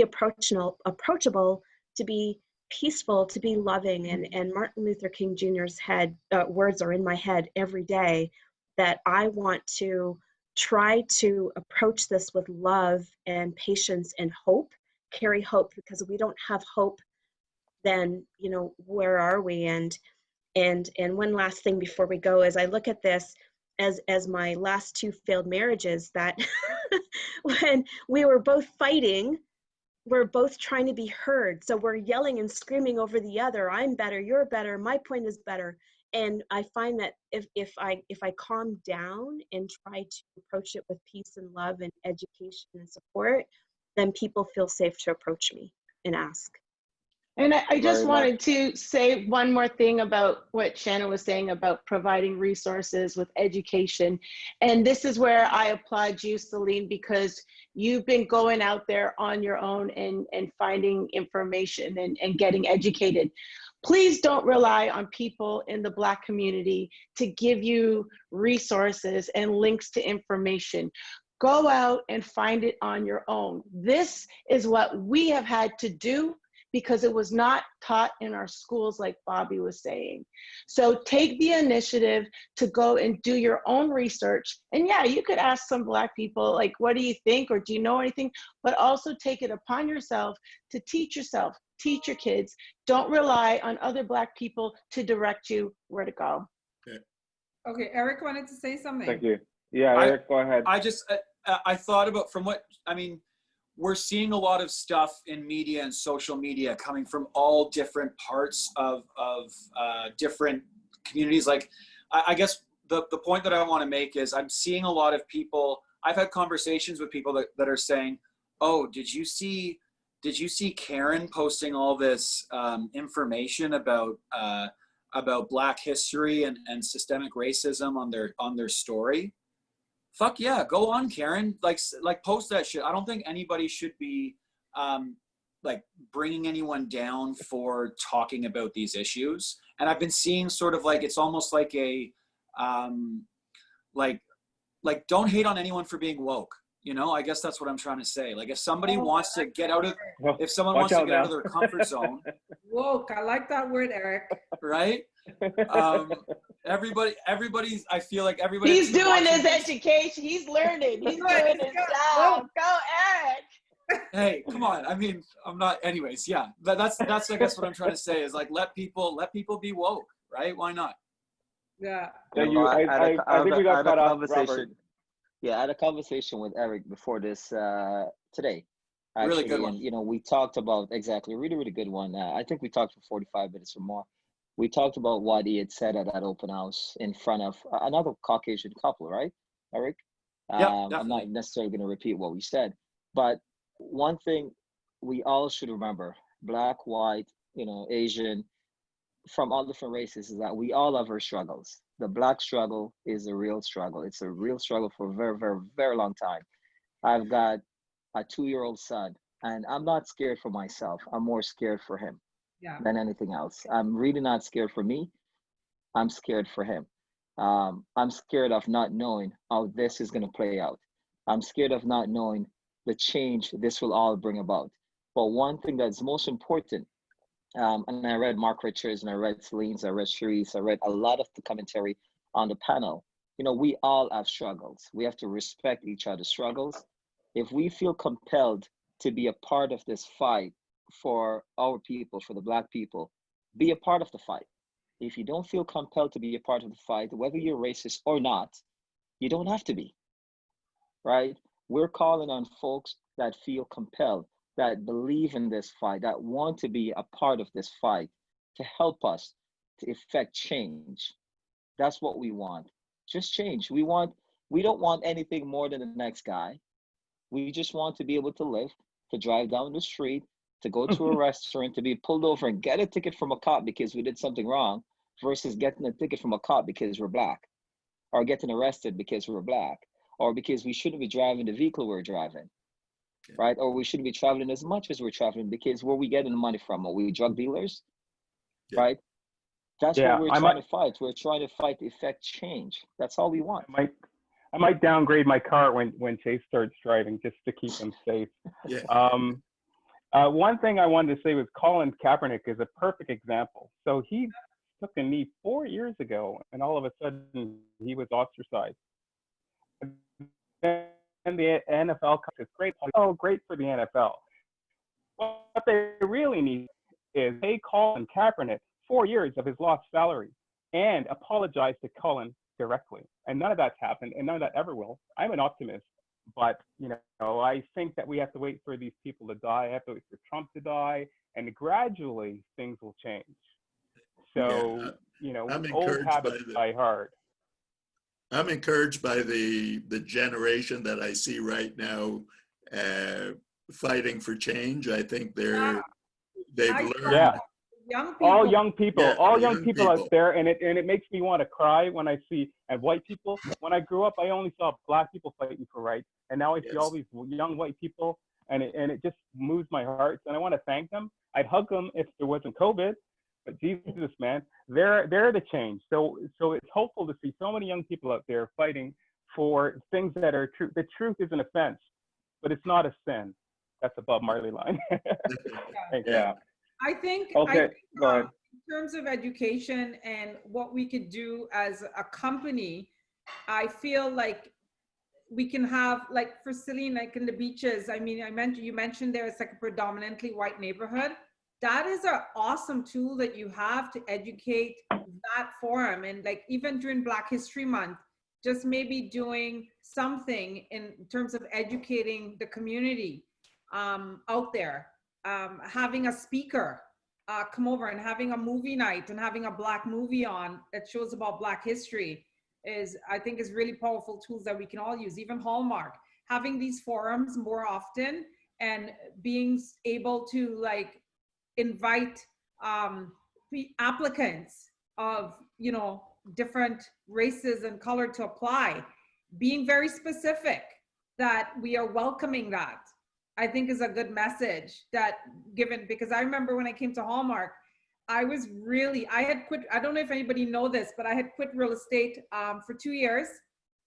Speaker 9: approachable, to be peaceful, to be loving, and Martin Luther King Jr.'s words are in my head every day, that I want to try to approach this with love and patience and hope, carry hope, because if we don't have hope, then, you know, where are we? And one last thing before we go is I look at this as my last two failed marriages, that when we were both fighting, we're both trying to be heard. So we're yelling and screaming over the other. I'm better, you're better, my point is better. And I find that if I calm down and try to approach it with peace and love and education and support, then people feel safe to approach me and ask.
Speaker 4: And I just
Speaker 3: Very
Speaker 4: wanted
Speaker 3: much.
Speaker 4: to say one more thing about what Shannon was saying about providing resources with education. And this is where I applaud you, Celine, because you've been going out there on your own and finding information and getting educated. Please don't rely on people in the Black community to give you resources and links to information. Go out and find it on your own. This is what we have had to do because it was not taught in our schools, like Bobby was saying. So take the initiative to go and do your own research. And yeah, you could ask some Black people, like, what do you think? Or do you know anything? But also take it upon yourself to teach yourself, teach your kids. Don't rely on other Black people to direct you where to go.
Speaker 7: Okay, Eric wanted to say something.
Speaker 2: Thank you. Yeah, Eric, go ahead.
Speaker 6: I thought about, from what, I mean, we're seeing a lot of stuff in media and social media coming from all different parts of different communities. Like, I guess the point that I want to make is I'm seeing a lot of people, I've had conversations with people that are saying, oh, did you see Karen posting all this information about Black history and systemic racism on their story? Fuck yeah, go on, Karen. Like post that shit. I don't think anybody should be like bringing anyone down for talking about these issues. And I've been seeing sort of like, it's almost like a like don't hate on anyone for being woke. You know, I guess that's what I'm trying to say. Like, if somebody wants to get out of, if someone wants to get out of their comfort zone.
Speaker 7: Woke, I like that word, Eric.
Speaker 6: Right? Everybody's, I feel like everybody.
Speaker 4: He's doing his education. He's learning. He's doing his job. Go, Eric.
Speaker 6: Hey, come on. I mean, I'm not, anyways. Yeah. That's, I guess what I'm trying to say is like, let people be woke, right? Why not?
Speaker 7: Yeah.
Speaker 2: I think we got cut off, Robert.
Speaker 13: Yeah, I had a conversation with Eric before this today. Actually,
Speaker 6: really good one.
Speaker 13: And, you know, we talked about exactly, really, really good one. I think we talked for 45 minutes or more. We talked about what he had said at that open house in front of another Caucasian couple, right, Eric?
Speaker 6: Yeah,
Speaker 13: I'm not necessarily going to repeat what we said, but one thing we all should remember, Black, white, you know, Asian, from all different races, is that we all have our struggles. The Black struggle is a real struggle. It's a real struggle for a very, very, very long time. I've got a 2-year-old son, and I'm not scared for myself. I'm more scared for him than anything else. I'm really not scared for me. I'm scared for him. I'm scared of not knowing how this is going to play out. I'm scared of not knowing the change this will all bring about. But one thing that's most important, and I read Mark Richards, and I read Celine's, I read Cherie's, I read a lot of the commentary on the panel. You know, we all have struggles. We have to respect each other's struggles. If we feel compelled to be a part of this fight for our people, for the Black people, be a part of the fight. If you don't feel compelled to be a part of the fight, whether you're racist or not, you don't have to be, right? We're calling on folks that feel compelled, that believe in this fight, that want to be a part of this fight. to help us to effect change. That's what we want. Just change. We don't want anything more than the next guy. We just want to be able to live, to drive down the street, to go to a restaurant, to be pulled over and get a ticket from a cop because we did something wrong, versus getting a ticket from a cop because we're black, or getting arrested because we're black, or because we shouldn't be driving the vehicle we're driving, right? Or we shouldn't be traveling as much as we're traveling because where we getting the money from? Are we drug dealers, right? That's what we're trying to fight. We're trying to fight to effect change. That's all we want.
Speaker 14: I might downgrade my car when Chase starts driving just to keep him safe. One thing I wanted to say was Colin Kaepernick is a perfect example. So he took a knee 4 years ago, and all of a sudden he was ostracized. And the NFL is great. Oh, great for the NFL. What they really need is pay Colin Kaepernick 4 years of his lost salary and apologize to Colin directly. And none of that's happened, and none of that ever will. I'm an optimist, but I think that we have to wait for these people to die. I have to wait for Trump to die, and gradually things will change. So,
Speaker 8: I'm
Speaker 14: old
Speaker 8: encouraged
Speaker 14: habits die hard.
Speaker 8: I'm encouraged by the generation that I see right now fighting for change. I think they've learned.
Speaker 7: Young people.
Speaker 14: All young people out there, and it makes me want to cry when I see white people. When I grew up, I only saw black people fighting for rights, and now I see all these young white people, and it just moves my heart. And I want to thank them. I'd hug them if there wasn't COVID, but Jesus, man, they're the change. So it's hopeful to see so many young people out there fighting for things that are true. The truth is an offense, but it's not a sin. That's a Bob Marley line.
Speaker 7: Yeah. I think,
Speaker 14: okay, go ahead.
Speaker 7: In terms of education and what we could do as a company, I feel like we can have, like for Celine, like in the beaches, I mean, you mentioned there it's like a predominantly white neighborhood. That is an awesome tool that you have to educate that forum. And like even during Black History Month, just maybe doing something in terms of educating the community out there. Having a speaker come over and having a movie night and having a Black movie on that shows about Black history I think is really powerful tools that we can all use. Even Hallmark, having these forums more often and being able to like invite applicants of different races and color to apply, being very specific that we are welcoming that, I think is a good message that given, because I remember when I came to Hallmark, I had quit, I don't know if anybody know this, but I had quit real estate for 2 years.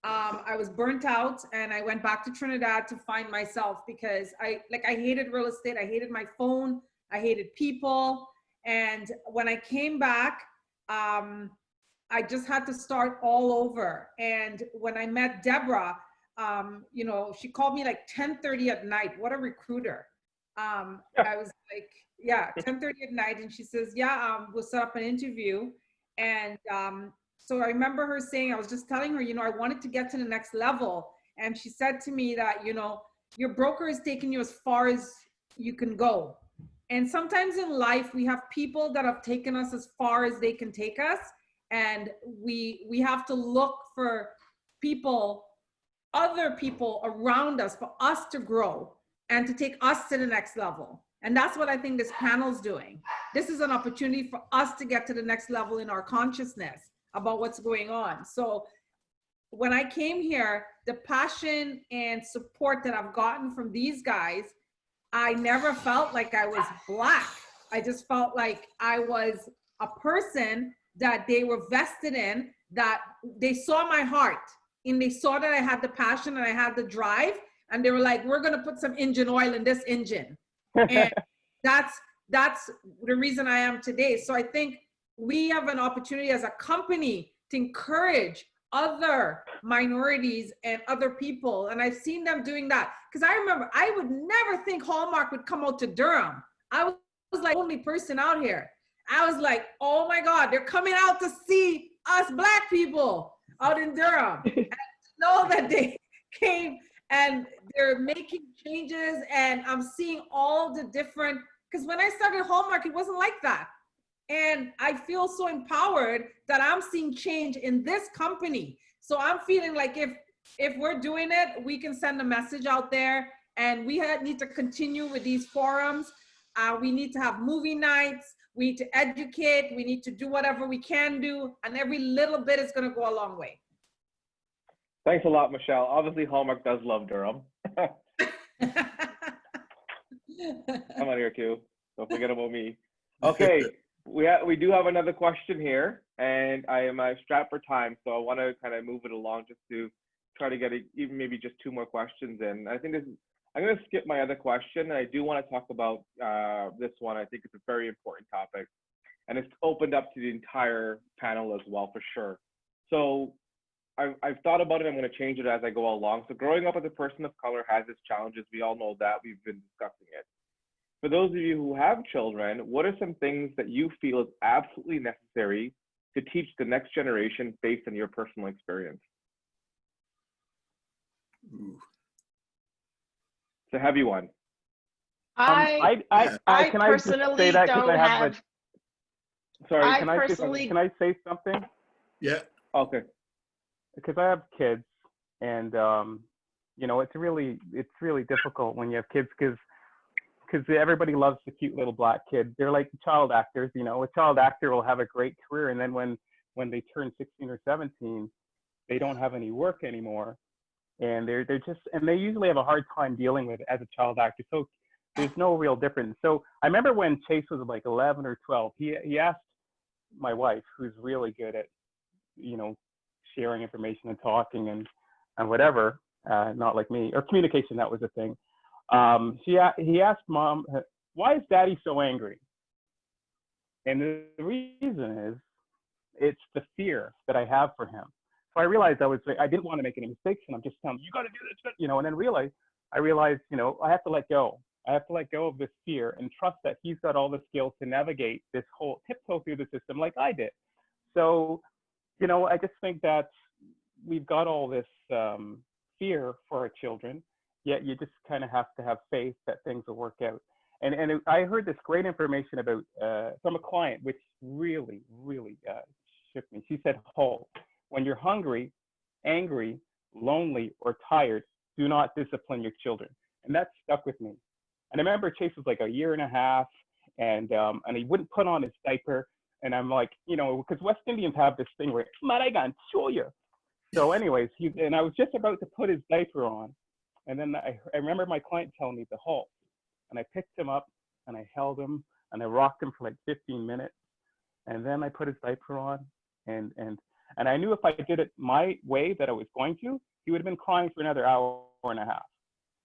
Speaker 7: I was burnt out and I went back to Trinidad to find myself because I hated real estate. I hated my phone. I hated people. And when I came back, I just had to start all over. And when I met Deborah, she called me like 10:30 at night. What a recruiter. I was like, 10:30 at night. And she says, we'll set up an interview. And so I remember her saying, I was just telling her, I wanted to get to the next level. And she said to me that, your broker is taking you as far as you can go. And sometimes in life, we have people that have taken us as far as they can take us. And we have to look for other people around us for us to grow and to take us to the next level. And that's what I think this panel's doing. This is an opportunity for us to get to the next level in our consciousness about what's going on. So when I came here, the passion and support that I've gotten from these guys, I never felt like I was Black. I just felt like I was a person that they were vested in, that they saw my heart and they saw that I had the passion and I had the drive, and they were like, we're gonna put some engine oil in this engine. And that's the reason I am today. So I think we have an opportunity as a company to encourage other minorities and other people. And I've seen them doing that. Because I remember, I would never think Hallmark would come out to Durham. I was like the only person out here. I was like, oh my God, they're coming out to see us Black people out in Durham. And to know that they came and they're making changes, and I'm seeing all the different, because when I started Hallmark, it wasn't like that. And I feel so empowered that I'm seeing change in this company. So I'm feeling like if we're doing it, we can send a message out there, and we need to continue with these forums. We need to have movie nights. We need to educate. We need to do whatever we can do. And every little bit is going to go a long way.
Speaker 2: Thanks a lot, Michelle. Obviously, Hallmark does love Durham. I'm on here too. Don't forget about me. Okay, we do have another question here, and I am strapped for time, so I want to kind of move it along just to try to get even maybe just 2 more questions in. I think I'm going to skip my other question, and I do want to talk about this one. I think it's a very important topic, and it's opened up to the entire panel as well, for sure. So I've thought about it. I'm going to change it as I go along. So growing up as a person of color has its challenges. We all know that. We've been discussing it. For those of you who have children, what are some things that you feel is absolutely necessary to teach the next generation based on your personal experience?
Speaker 8: Ooh.
Speaker 2: It's a heavy one.
Speaker 4: I
Speaker 14: can I just
Speaker 4: personally
Speaker 14: say that 'cause
Speaker 4: don't
Speaker 14: I have
Speaker 4: have.
Speaker 2: Sorry,
Speaker 14: can I say something?
Speaker 8: Yeah.
Speaker 2: Okay.
Speaker 14: Because I have kids, and you know, it's really difficult when you have kids, because everybody loves the cute little black kid. They're like child actors, you know. A child actor will have a great career, and then when they turn 16 or 17, they don't have any work anymore, and they're just, and they usually have a hard time dealing with it as a child actor. So there's no real difference. So I remember when Chase was like 11 or 12, he asked my wife, who's really good at, you know, sharing information and talking and whatever, not like me, or communication, that was a thing. He asked Mom, why is Daddy so angry? And the reason is, it's the fear that I have for him. So I realized I didn't want to make any mistakes, and I'm just telling him, you got to do this, you know, and then I realized, you know, I have to let go. I have to let go of this fear and trust that he's got all the skills to navigate this whole tiptoe through the system like I did. So, you know, I just think that we've got all this fear for our children, yet you just kind of have to have faith that things will work out. And I heard this great information about from a client, which really shook me. She said, "Ho, when you're hungry, angry, lonely, or tired, do not discipline your children." And that stuck with me. And I remember Chase was like a year and a half, and he wouldn't put on his diaper. And I'm like, you know, because West Indians have this thing where, "Man, I gotta show you." So anyways, and I was just about to put his diaper on. And then I remember my client telling me to halt. And I picked him up, and I held him, and I rocked him for like 15 minutes. And then I put his diaper on. And I knew if I did it my way that I was going to, he would have been crying for another hour and a half,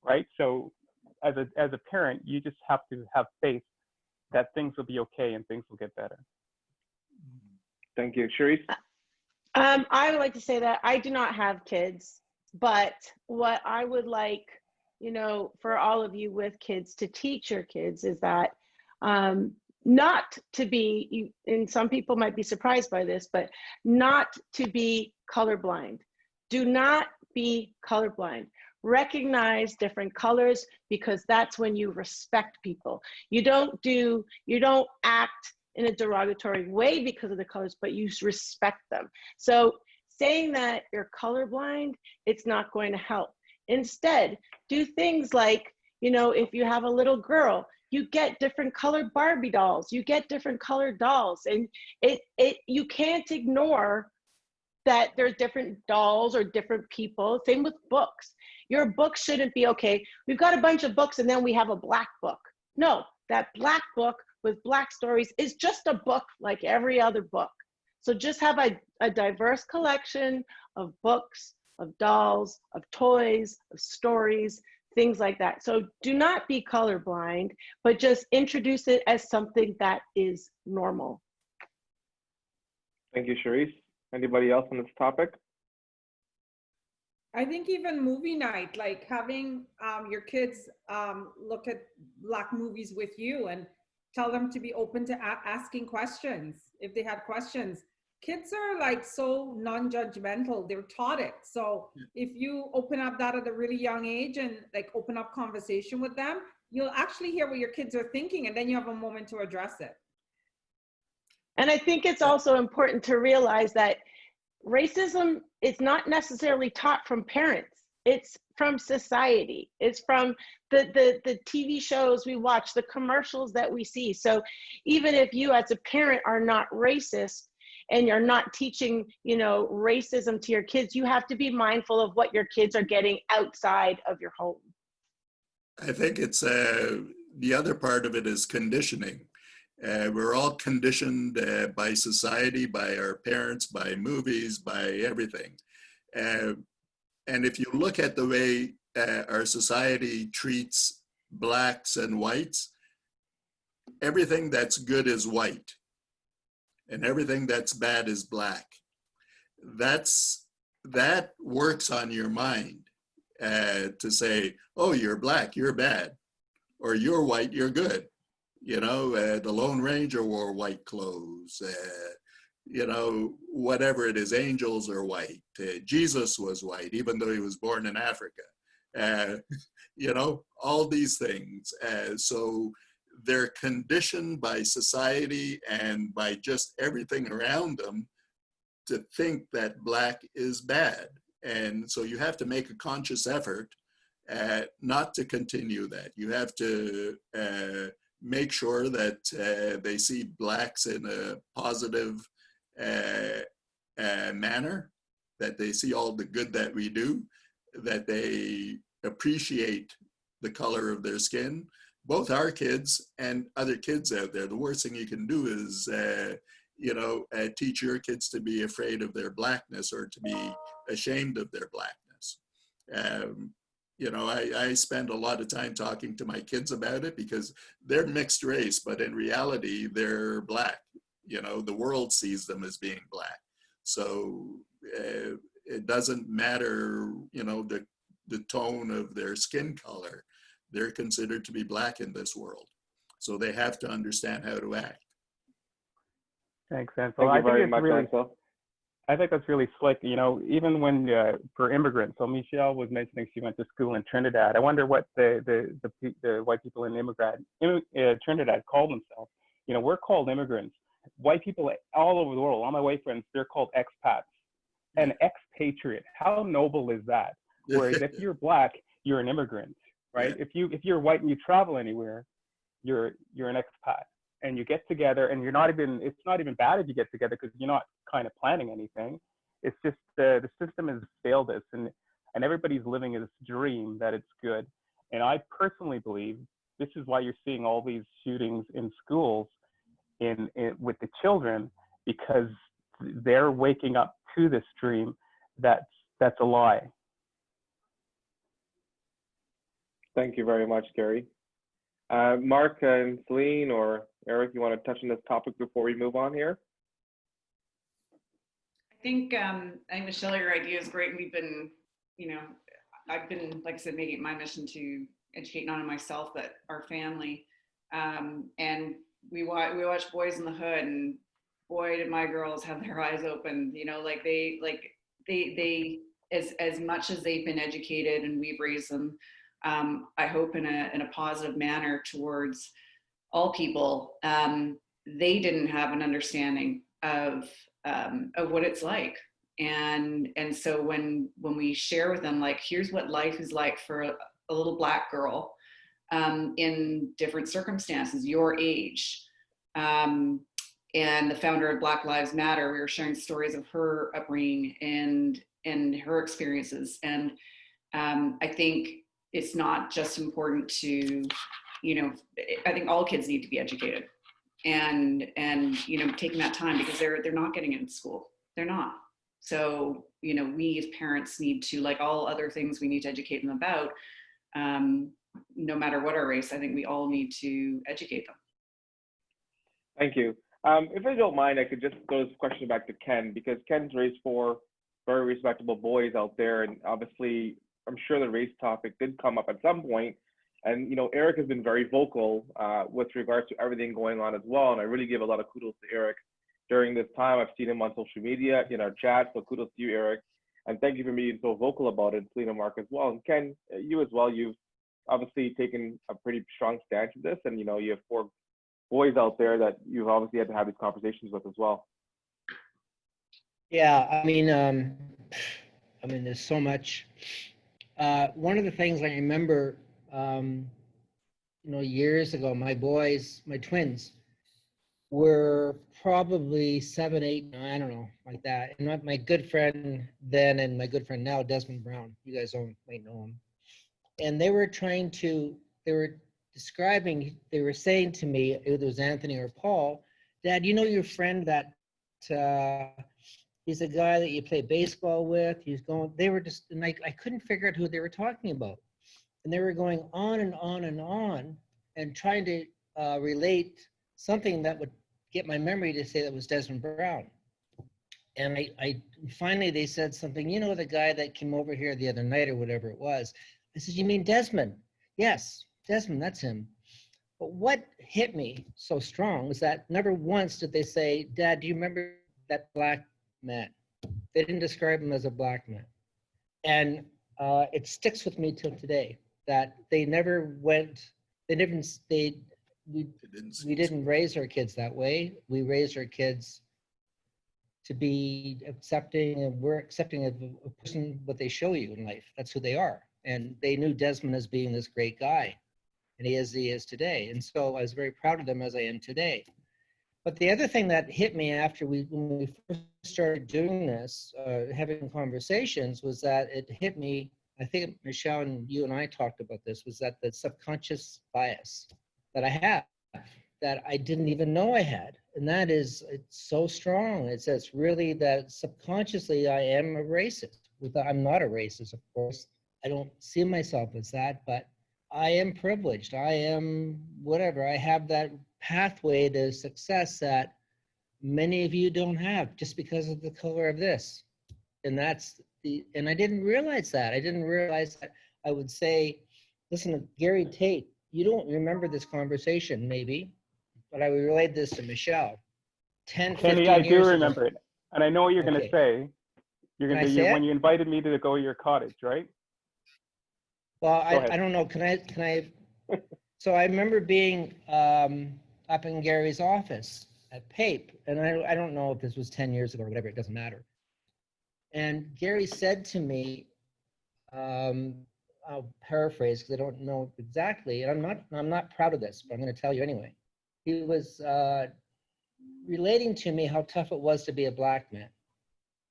Speaker 14: right? So as a parent, you just have to have faith that things will be okay and things will get better.
Speaker 2: Thank you. Cherise?
Speaker 4: I would like to say that I do not have kids, but what I would like, you know, for all of you with kids to teach your kids is that not to be, and some people might be surprised by this, but not to be colorblind. Do not be colorblind. Recognize different colors, because that's when you respect people. You don't act in a derogatory way because of the colors, but you respect them. So saying that you're colorblind, it's not going to help. Instead, do things like, you know, if you have a little girl, you get different colored Barbie dolls, you get different colored dolls, and you can't ignore that there's different dolls or different people. Same with books. Your book shouldn't be, okay, we've got a bunch of books and then we have a black book. No, that black book with black stories is just a book like every other book. So just have a diverse collection of books, of dolls, of toys, of stories, things like that. So do not be colorblind, but just introduce it as something that is normal.
Speaker 2: Thank you, Cherise. Anybody else on this topic?
Speaker 7: I think even movie night, like having your kids look at Black movies with you and tell them to be open to asking questions if they had questions. Kids are like so non-judgmental, they're taught it. So if you open up that at a really young age and like open up conversation with them, you'll actually hear what your kids are thinking, and then you have a moment to address it.
Speaker 4: And I think it's also important to realize that racism is not necessarily taught from parents. It's from society. It's from the TV shows we watch, the commercials that we see. So even if you as a parent are not racist and you're not teaching, you know, racism to your kids, you have to be mindful of what your kids are getting outside of your home.
Speaker 8: I think it's the other part of it is conditioning. We're all conditioned by society, by our parents, by movies, by everything. And if you look at the way our society treats blacks and whites, everything that's good is white and everything that's bad is black. That works on your mind to say, oh, you're black, you're bad, or you're white, you're good. You know, the Lone Ranger wore white clothes. You know, whatever it is, angels are white. Jesus was white, even though he was born in Africa. You know, all these things. So they're conditioned by society and by just everything around them to think that black is bad. And so you have to make a conscious effort not to continue that. You have to make sure that they see blacks in a positive manner, that they see all the good that we do, that they appreciate the color of their skin, both our kids and other kids out there. The worst thing you can do is, you know, teach your kids to be afraid of their blackness or to be ashamed of their blackness. You know, I spend a lot of time talking to my kids about it because they're mixed race, but in reality, they're black. You know, the world sees them as being black. So it doesn't matter, you know, the tone of their skin color. They're considered to be black in this world. So they have to understand how to act.
Speaker 14: Thanks, Ansel.
Speaker 2: Thank you very much, Ansel.
Speaker 14: I think that's really slick. You know, even when for immigrants. So Michelle was mentioning she went to school in Trinidad. I wonder what the white people in Trinidad call themselves. You know, we're called immigrants. White people all over the world, all my white friends, they're called expats. An expatriate. How noble is that? Whereas if you're black, you're an immigrant, right? Yeah. If you're white and you travel anywhere, you're an expat. And you get together, and it's not even bad if you get together because you're not kind of planning anything. It's just the system has failed us, and everybody's living this dream that it's good. And I personally believe this is why you're seeing all these shootings in schools with the children, because they're waking up to this dream that's a lie.
Speaker 2: Thank you very much, Gary. Mark and Celine or Eric, you want to touch on this topic before we move on here?
Speaker 12: I think Michelle, your idea is great. We've been, you know, I've been, like I said, making it my mission to educate not only myself but our family. And we watch Boys in the Hood, and boy, did my girls have their eyes open. You know, like they as much as they've been educated and we've raised them, I hope in a positive manner towards all people, they didn't have an understanding of what it's like. And so when we share with them, like, here's what life is like for a little black girl in different circumstances, your age. And the founder of Black Lives Matter, we were sharing stories of her upbringing and her experiences. And I think it's not just important to, you know, I think all kids need to be educated and you know, taking that time, because they're not getting it in school. They're not. So, you know, we as parents need to, like all other things we need to educate them about, no matter what our race. I think we all need to educate them.
Speaker 2: Thank you. If I don't mind, I could just throw this question back to Ken, because Ken's raised 4 very respectable boys out there, and obviously I'm sure the race topic did come up at some point. And, you know, Eric has been very vocal with regards to everything going on as well. And I really give a lot of kudos to Eric during this time. I've seen him on social media, in our chat. So kudos to you, Eric. And thank you for being so vocal about it, Selena, Mark as well. And Ken, you as well, you've obviously taken a pretty strong stance with this. And, you know, you have 4 boys out there that you've obviously had to have these conversations with as well.
Speaker 1: Yeah, there's so much. One of the things I remember, years ago, my twins, were probably 7, 8, 9, I don't know, like that. And my good friend then and my good friend now, Desmond Brown, you guys might know him. And they were saying to me, it was Anthony or Paul, Dad, you know your friend that he's a guy that you play baseball with. They were just, and I couldn't figure out who they were talking about. And they were going on and on and on and trying to relate something that would get my memory to say that was Desmond Brown. And I finally, they said something, the guy that came over here the other night or whatever it was. I said, you mean Desmond? Yes, Desmond, that's him. But what hit me so strong was that never once did they say, Dad, do you remember that black man? They didn't describe him as a black man. And it sticks with me till today that they never went, we didn't raise our kids that way. We raised our kids to be accepting, and we're accepting of a person, what they show you in life. That's who they are. And they knew Desmond as being this great guy, and he is today. And so I was very proud of them as I am today. But the other thing that hit me after when we first started doing this, having conversations, was that it hit me, I think Michelle and you and I talked about this, was that the subconscious bias that I have, that I didn't even know I had. And that is, it's so strong. It says really that subconsciously I am a racist. I'm not a racist, of course. I don't see myself as that, but I am privileged. I am whatever. I have that pathway to success that many of you don't have just because of the color of this. And and I didn't realize that. I didn't realize that I would say, listen to Gary Tate, you don't remember this conversation maybe, but I relayed this to Michelle 10, 15
Speaker 14: Kenny,
Speaker 1: years
Speaker 14: I do
Speaker 1: ago.
Speaker 14: remember it. And I know what you're going to say. You're going to say when you invited me to go to your cottage, right?
Speaker 1: Well, I don't know. Can I? So I remember being up in Gary's office at PAPE, and I don't know if this was 10 years ago or whatever, it doesn't matter. And Gary said to me, I'll paraphrase because I don't know exactly, and I'm not proud of this, but I'm going to tell you anyway. He was relating to me how tough it was to be a black man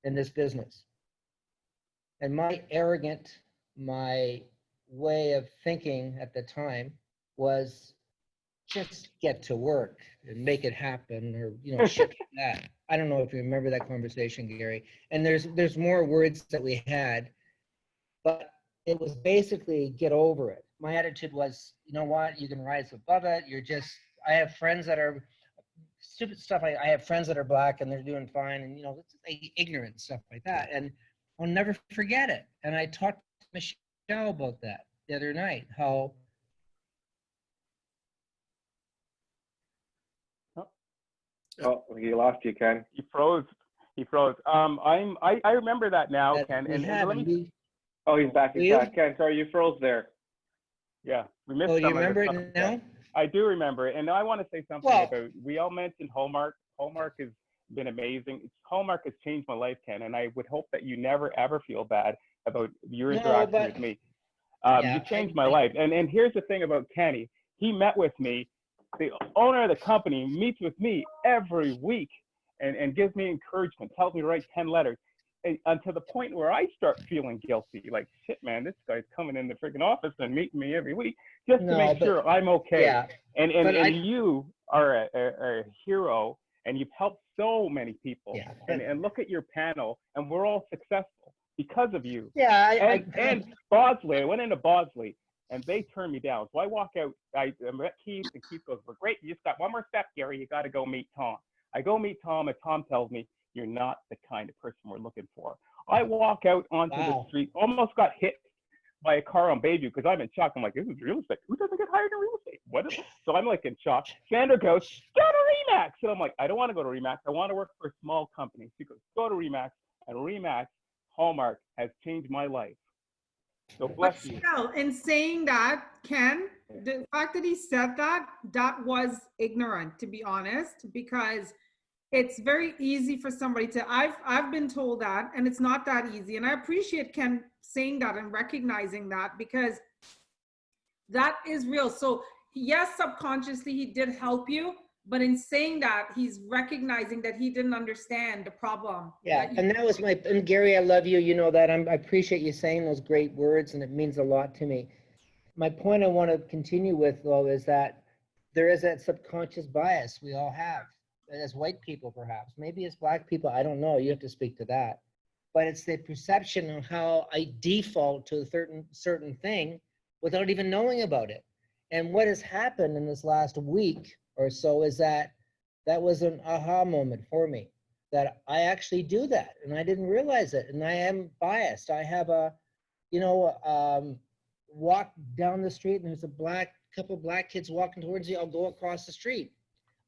Speaker 1: in this business. And my way of thinking at the time was just get to work and make it happen, or shit like that. I don't know if you remember that conversation, Gary. And there's more words that we had, but it was basically get over it. My attitude was, you know what, you can rise above it. I have friends that are stupid stuff. I have friends that are black and they're doing fine, and it's like ignorant stuff like that. And I'll never forget it. And I talked to Michelle about that the other night, how
Speaker 2: Oh, he lost you, Ken.
Speaker 14: He froze. I remember that now, Ken. And let me.
Speaker 2: Oh, he's back. He's back. Ken, sorry, you froze there.
Speaker 14: Yeah, we missed.
Speaker 1: Oh, you remember it now?
Speaker 14: I do remember it, and I want to say something about. We all mentioned Hallmark. Hallmark has been amazing. Hallmark has changed my life, Ken, and I would hope that you never ever feel bad about your interaction with me. You changed my life. And here's the thing about Kenny. He met with me. The owner of the company meets with me every week and gives me encouragement, tells me to write 10 letters. And to the point where I start feeling guilty, like, shit, man, this guy's coming in the freaking office and meeting me every week just to make sure I'm okay.
Speaker 1: Yeah,
Speaker 14: and you are a hero, and you've helped so many people.
Speaker 1: Yeah.
Speaker 14: And look at your panel, and we're all successful because of you.
Speaker 1: Yeah.
Speaker 14: And Bosley, I went into Bosley, and they turned me down. So I walk out, I met Keith, and Keith goes, "We're great. You just got one more step, Gary. You got to go meet Tom." I go meet Tom, and Tom tells me, "You're not the kind of person we're looking for." I walk out onto the street, almost got hit by a car on Bayview because I'm in shock. I'm like, this is real estate. Who doesn't get hired in real estate? What is it? So I'm like in shock. Sandra goes, "Go to Remax." And I'm like, I don't want to go to Remax. I want to work for a small company. She goes, "Go to Remax." And Remax, Hallmark, has changed my life. So bless you.
Speaker 7: Still, in saying that, Ken, the fact that he said that, that was ignorant, to be honest, because it's very easy for somebody to, I've been told that, and it's not that easy. And I appreciate Ken saying that and recognizing that, because that is real. So yes, subconsciously he did help you, but in saying that, he's recognizing that he didn't understand the problem.
Speaker 1: Yeah, and that was my, and Gary, I love you, you know that. I appreciate you saying those great words, and it means a lot to me. My point I want to continue with, though, is that there is that subconscious bias we all have, as white people perhaps, maybe as Black people, I don't know, you have to speak to that. But it's the perception of how I default to a certain thing without even knowing about it. And what has happened in this last week or so is that that was an aha moment for me, that I actually do that and I didn't realize it, and I am biased. I have a, you know, walk down the street and there's a couple Black kids walking towards you, I'll go across the street.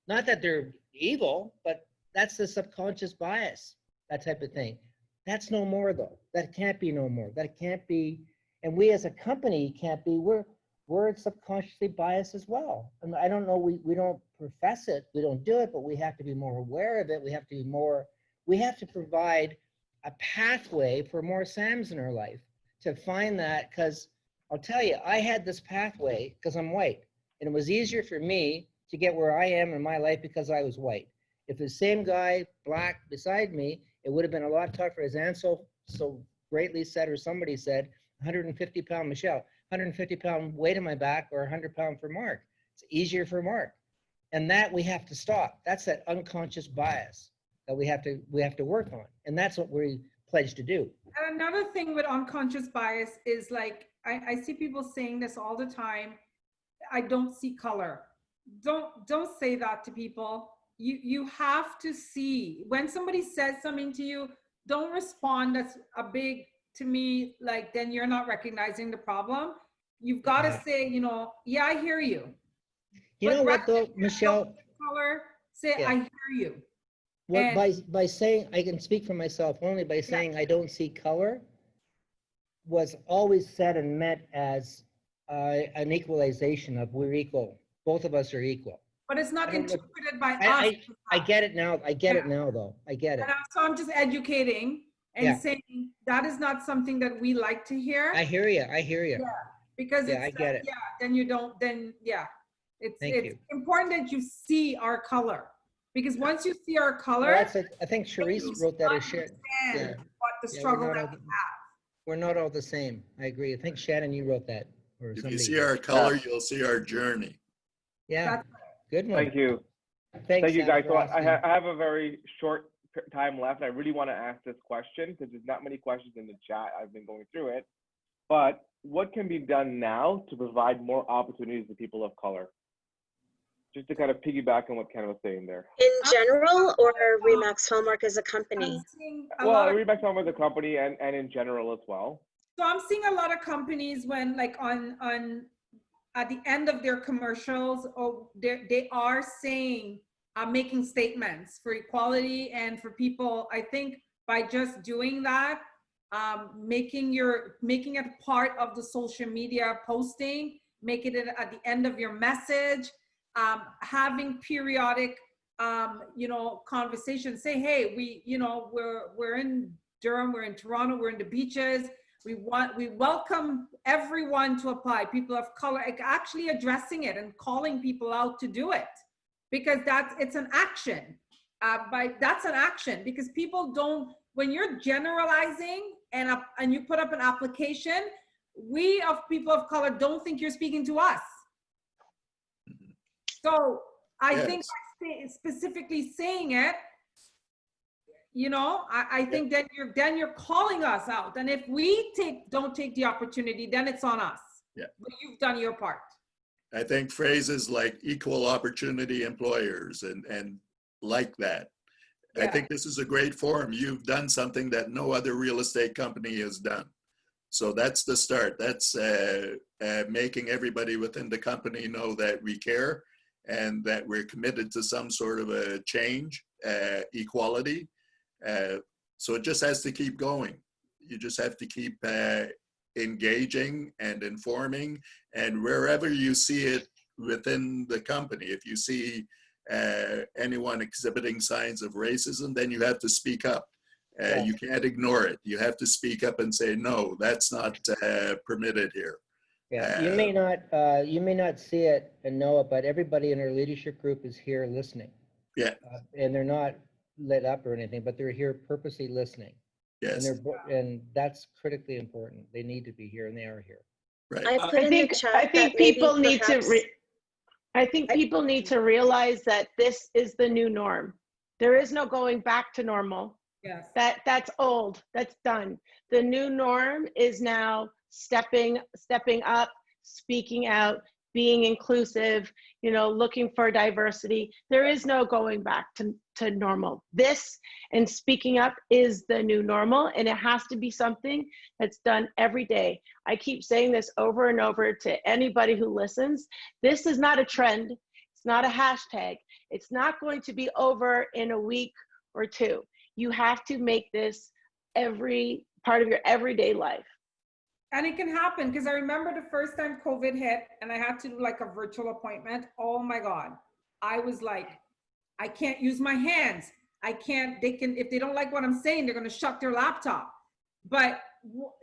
Speaker 1: Not that they're evil, but that's the subconscious bias, that type of thing. That's no more though. That can't be no more. That can't be, and we as a company can't be, we're subconsciously biased as well. And I don't know, we don't profess it, we don't do it, but we have to be more aware of it. We have to provide a pathway for more Sams in our life to find that, because I'll tell you, I had this pathway because I'm white, and it was easier for me to get where I am in my life because I was white. If the same guy, Black, beside me, it would have been a lot tougher, as Anne so greatly said, or somebody said, 150-pound Michelle, 150-pound weight on my back, or 100-pound for Mark. It's easier for Mark. And that we have to stop. That's that unconscious bias that we have to work on. And that's what we pledge to do.
Speaker 7: And another thing with unconscious bias is, like, I see people saying this all the time, I don't see color. Don't say that to people. You have to see. When somebody says something to you, don't respond. That's a big, to me, like, then you're not recognizing the problem. You've got to say, you know, yeah, I hear you.
Speaker 1: You know what though, Michelle?
Speaker 7: Color, say,
Speaker 1: Yeah.
Speaker 7: I hear you.
Speaker 1: What,
Speaker 7: And
Speaker 1: by saying, I can speak for myself only, by saying I don't see color was always said and meant as an equalization of we're equal. Both of us are equal.
Speaker 7: but it's not
Speaker 1: I don't look-
Speaker 7: interpreted by us.
Speaker 1: I get it now. I get it now, though. I get it.
Speaker 7: And so I'm just educating and
Speaker 1: Yeah.
Speaker 7: saying that is not something that we like to hear.
Speaker 1: I hear you. I hear you.
Speaker 7: Yeah, because
Speaker 1: Yeah,
Speaker 7: it's,
Speaker 1: I get it.
Speaker 7: yeah, then you don't, then, yeah.
Speaker 1: Thank
Speaker 7: It's
Speaker 1: you.
Speaker 7: important that you see our color, because once you see our
Speaker 1: Well,
Speaker 7: color,
Speaker 1: that's it. I think Charisse wrote that or shared.
Speaker 7: understand
Speaker 1: Yeah.
Speaker 7: what the
Speaker 1: Yeah,
Speaker 7: struggle
Speaker 1: we're
Speaker 7: that
Speaker 1: not
Speaker 7: we
Speaker 1: all-
Speaker 7: have.
Speaker 1: We're not all the same. I agree. I think Shannon, you wrote that. Or
Speaker 8: If you
Speaker 1: somebody
Speaker 8: see
Speaker 1: did.
Speaker 8: our color, you'll see our journey.
Speaker 1: Yeah,
Speaker 7: That's
Speaker 1: good one.
Speaker 2: Thank you.
Speaker 1: Thanks,
Speaker 2: Thank you,
Speaker 1: Sam,
Speaker 2: guys.
Speaker 1: for
Speaker 2: So
Speaker 1: asking.
Speaker 2: I have a very short time left. I really want to ask this question because there's not many questions in the chat. I've been going through it. But what can be done now to provide more opportunities to people of color? Just to kind of piggyback on what Ken was saying there.
Speaker 9: In general, or Remax Hallmark as a company?
Speaker 7: I'm seeing a
Speaker 2: Well,
Speaker 7: lot of,
Speaker 2: Remax Home as a company and in general as well.
Speaker 7: so I'm seeing a lot of companies when, like, on at the end of their commercials, or they are saying, making statements for equality and for people. I think by just doing that, making it part of the social media posting, making it at the end of your message, having periodic, you know, conversations. Say, hey, we're in Durham, we're in Toronto, we're in the beaches. We welcome everyone to apply, people of color, actually addressing it and calling people out to do it, because it's an action. That's an action, because people don't, when you're generalizing and you put up an application, we of people of color don't think you're speaking to us. So I think by specifically saying it, you know, I think that you're calling us out. And if we don't take the opportunity, then it's on us.
Speaker 8: Yeah.
Speaker 7: But you've done your part.
Speaker 8: I think phrases like equal opportunity employers and like that.
Speaker 7: Yeah.
Speaker 8: I think this is a great forum. You've done something that no other real estate company has done. So that's the start. That's making everybody within the company know that we care and that we're committed to some sort of a change, equality. So it just has to keep going. You just have to keep engaging and informing, and wherever you see it within the company, if you see anyone exhibiting signs of racism, then you have to speak up. You can't ignore it. You have to speak up and say, no, that's not permitted here.
Speaker 1: Yeah, you may not see it and know it, but everybody in our leadership group is here listening.
Speaker 8: Yeah.
Speaker 1: And they're not lit up or anything, but they're here purposely listening.
Speaker 8: Yes.
Speaker 1: And that's critically important. They need to be here, and they are here.
Speaker 8: Right.
Speaker 4: I think people need to. I think people need to realize that this is the new norm. There is no going back to normal.
Speaker 7: Yes.
Speaker 4: That's old. That's done. The new norm is now stepping up, speaking out, being inclusive, looking for diversity. There is no going back to normal. This and speaking up is the new normal, and it has to be something that's done every day. I keep saying this over and over to anybody who listens. This is not a trend. It's not a hashtag. It's not going to be over in a week or two. You have to make this every part of your everyday life.
Speaker 7: And it can happen, because I remember the first time COVID hit and I had to do like a virtual appointment. Oh my God. I was like, I can't use my hands. If they don't like what I'm saying, they're going to shut their laptop. But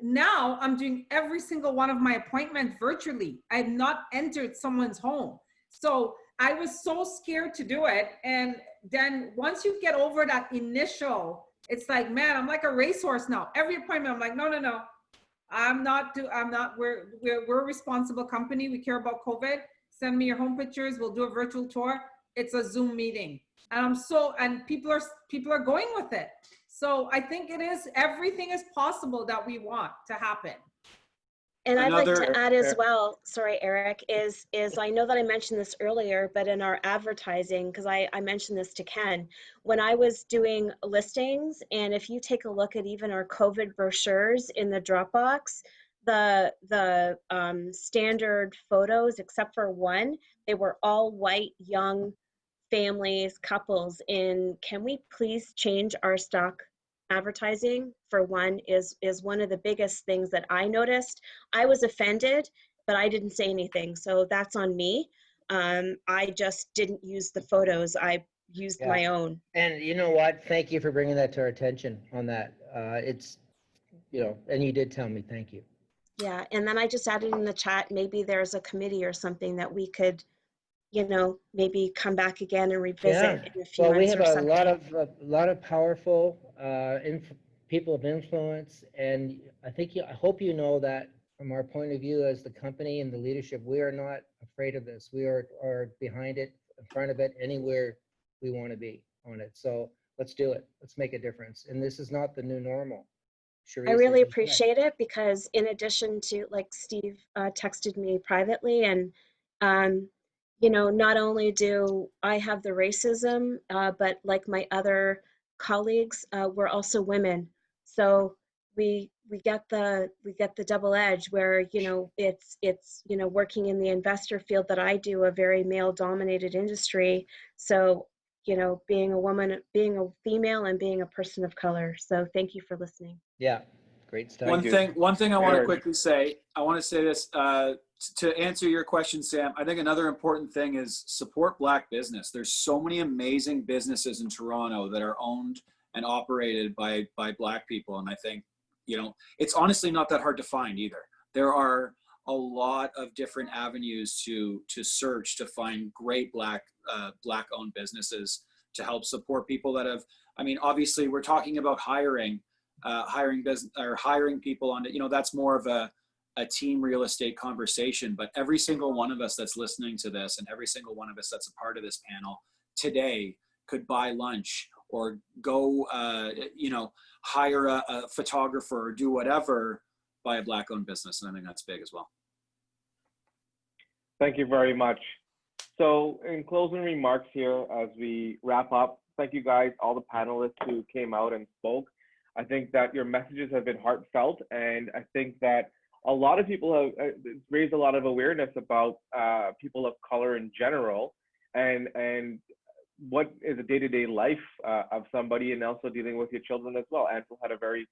Speaker 7: now I'm doing every single one of my appointments virtually. I have not entered someone's home. So I was so scared to do it. And then once you get over that initial, it's like, man, I'm like a racehorse now. Every appointment, I'm like, no. We're a responsible company. We care about COVID. Send me your home pictures. We'll do a virtual tour. It's a Zoom meeting. And people are going with it. So I think everything is possible that we want to happen.
Speaker 9: And I'd like to add as well, sorry, Eric, is I know that I mentioned this earlier, but in our advertising, because I mentioned this to Ken, when I was doing listings, and if you take a look at even our COVID brochures in the Dropbox, the standard photos, except for one, they were all white, young families, couples. And can we please change our stock advertising for one is one of the biggest things that I noticed. I was offended, but I didn't say anything. So that's on me. I just didn't use the photos. I used my own.
Speaker 1: And you know what? Thank you for bringing that to our attention on that. It's, and you did tell me, thank you.
Speaker 9: Yeah. And then I just added in the chat, maybe there's a committee or something that we could, maybe come back again and revisit in a few months.
Speaker 1: Well, we have
Speaker 9: or
Speaker 1: a
Speaker 9: something.
Speaker 1: lot of powerful people of influence, and I hope you know that from our point of view as the company and the leadership, we are not afraid of this. We are behind it, in front of it, anywhere we want to be on it. So let's do it. Let's make a difference. And this is not the new normal.
Speaker 9: I really appreciate it, because in addition to, like, Steve texted me privately, and not only do I have the racism, but like my other colleagues, we're also women. So we get the double edge where, it's working in the investor field that I do, a very male dominated industry. So, being a woman, being a female, and being a person of color. So thank you for listening.
Speaker 1: Yeah, great stuff.
Speaker 6: One thing I want to quickly say, this, to answer your question, Sam. I think another important thing is support Black business. There's so many amazing businesses in Toronto that are owned and operated by Black people. And I think, it's honestly not that hard to find either. There are a lot of different avenues to search to find great Black owned businesses to help support people that have, obviously we're talking about hiring people on it. That's more of a team real estate conversation, but every single one of us that's listening to this, and every single one of us that's a part of this panel today, could buy lunch or go, hire a photographer or do whatever by a Black owned business. And I think that's big as well.
Speaker 2: Thank you very much. So in closing remarks here, as we wrap up, thank you guys, all the panelists who came out and spoke. I think that your messages have been heartfelt, and I think that a lot of people have raised a lot of awareness about people of color in general, and what is a day-to-day life of somebody, and also dealing with your children as well. Ansel had a very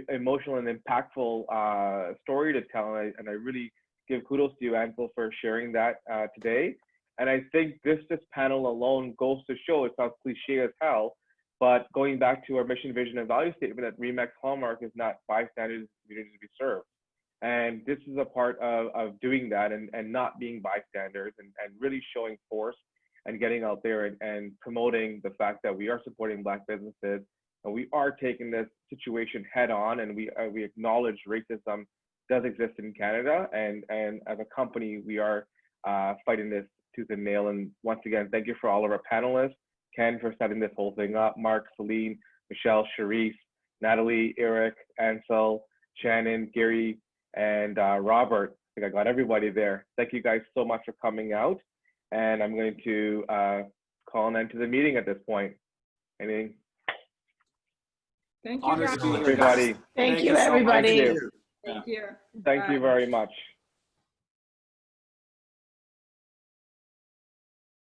Speaker 2: emotional and impactful story to tell, and I really give kudos to you, Ansel, for sharing that today. And I think this panel alone goes to show, it sounds cliche as hell, but going back to our mission, vision, and value statement, that Remax Hallmark is not bystanders in the communities we serve. And this is a part of doing that and not being bystanders and really showing force and getting out there and promoting the fact that we are supporting Black businesses and we are taking this situation head on, and we acknowledge racism does exist in Canada, and as a company we are fighting this tooth and nail. And once again, thank you for all of our panelists, Ken for setting this whole thing up, Mark, Celine, Michelle, Charisse, Natalie, Eric, Ansel, Shannon, Gary, and Robert. I think I got everybody there. Thank you guys so much for coming out. And I'm going to call an end to the meeting at this point. Anything?
Speaker 7: Thank you,
Speaker 6: Honor
Speaker 7: guys.
Speaker 6: to you,
Speaker 2: everybody.
Speaker 4: Thank you,
Speaker 6: so much.
Speaker 4: everybody.
Speaker 2: Thank you.
Speaker 7: Thank you.
Speaker 2: Thank you very much.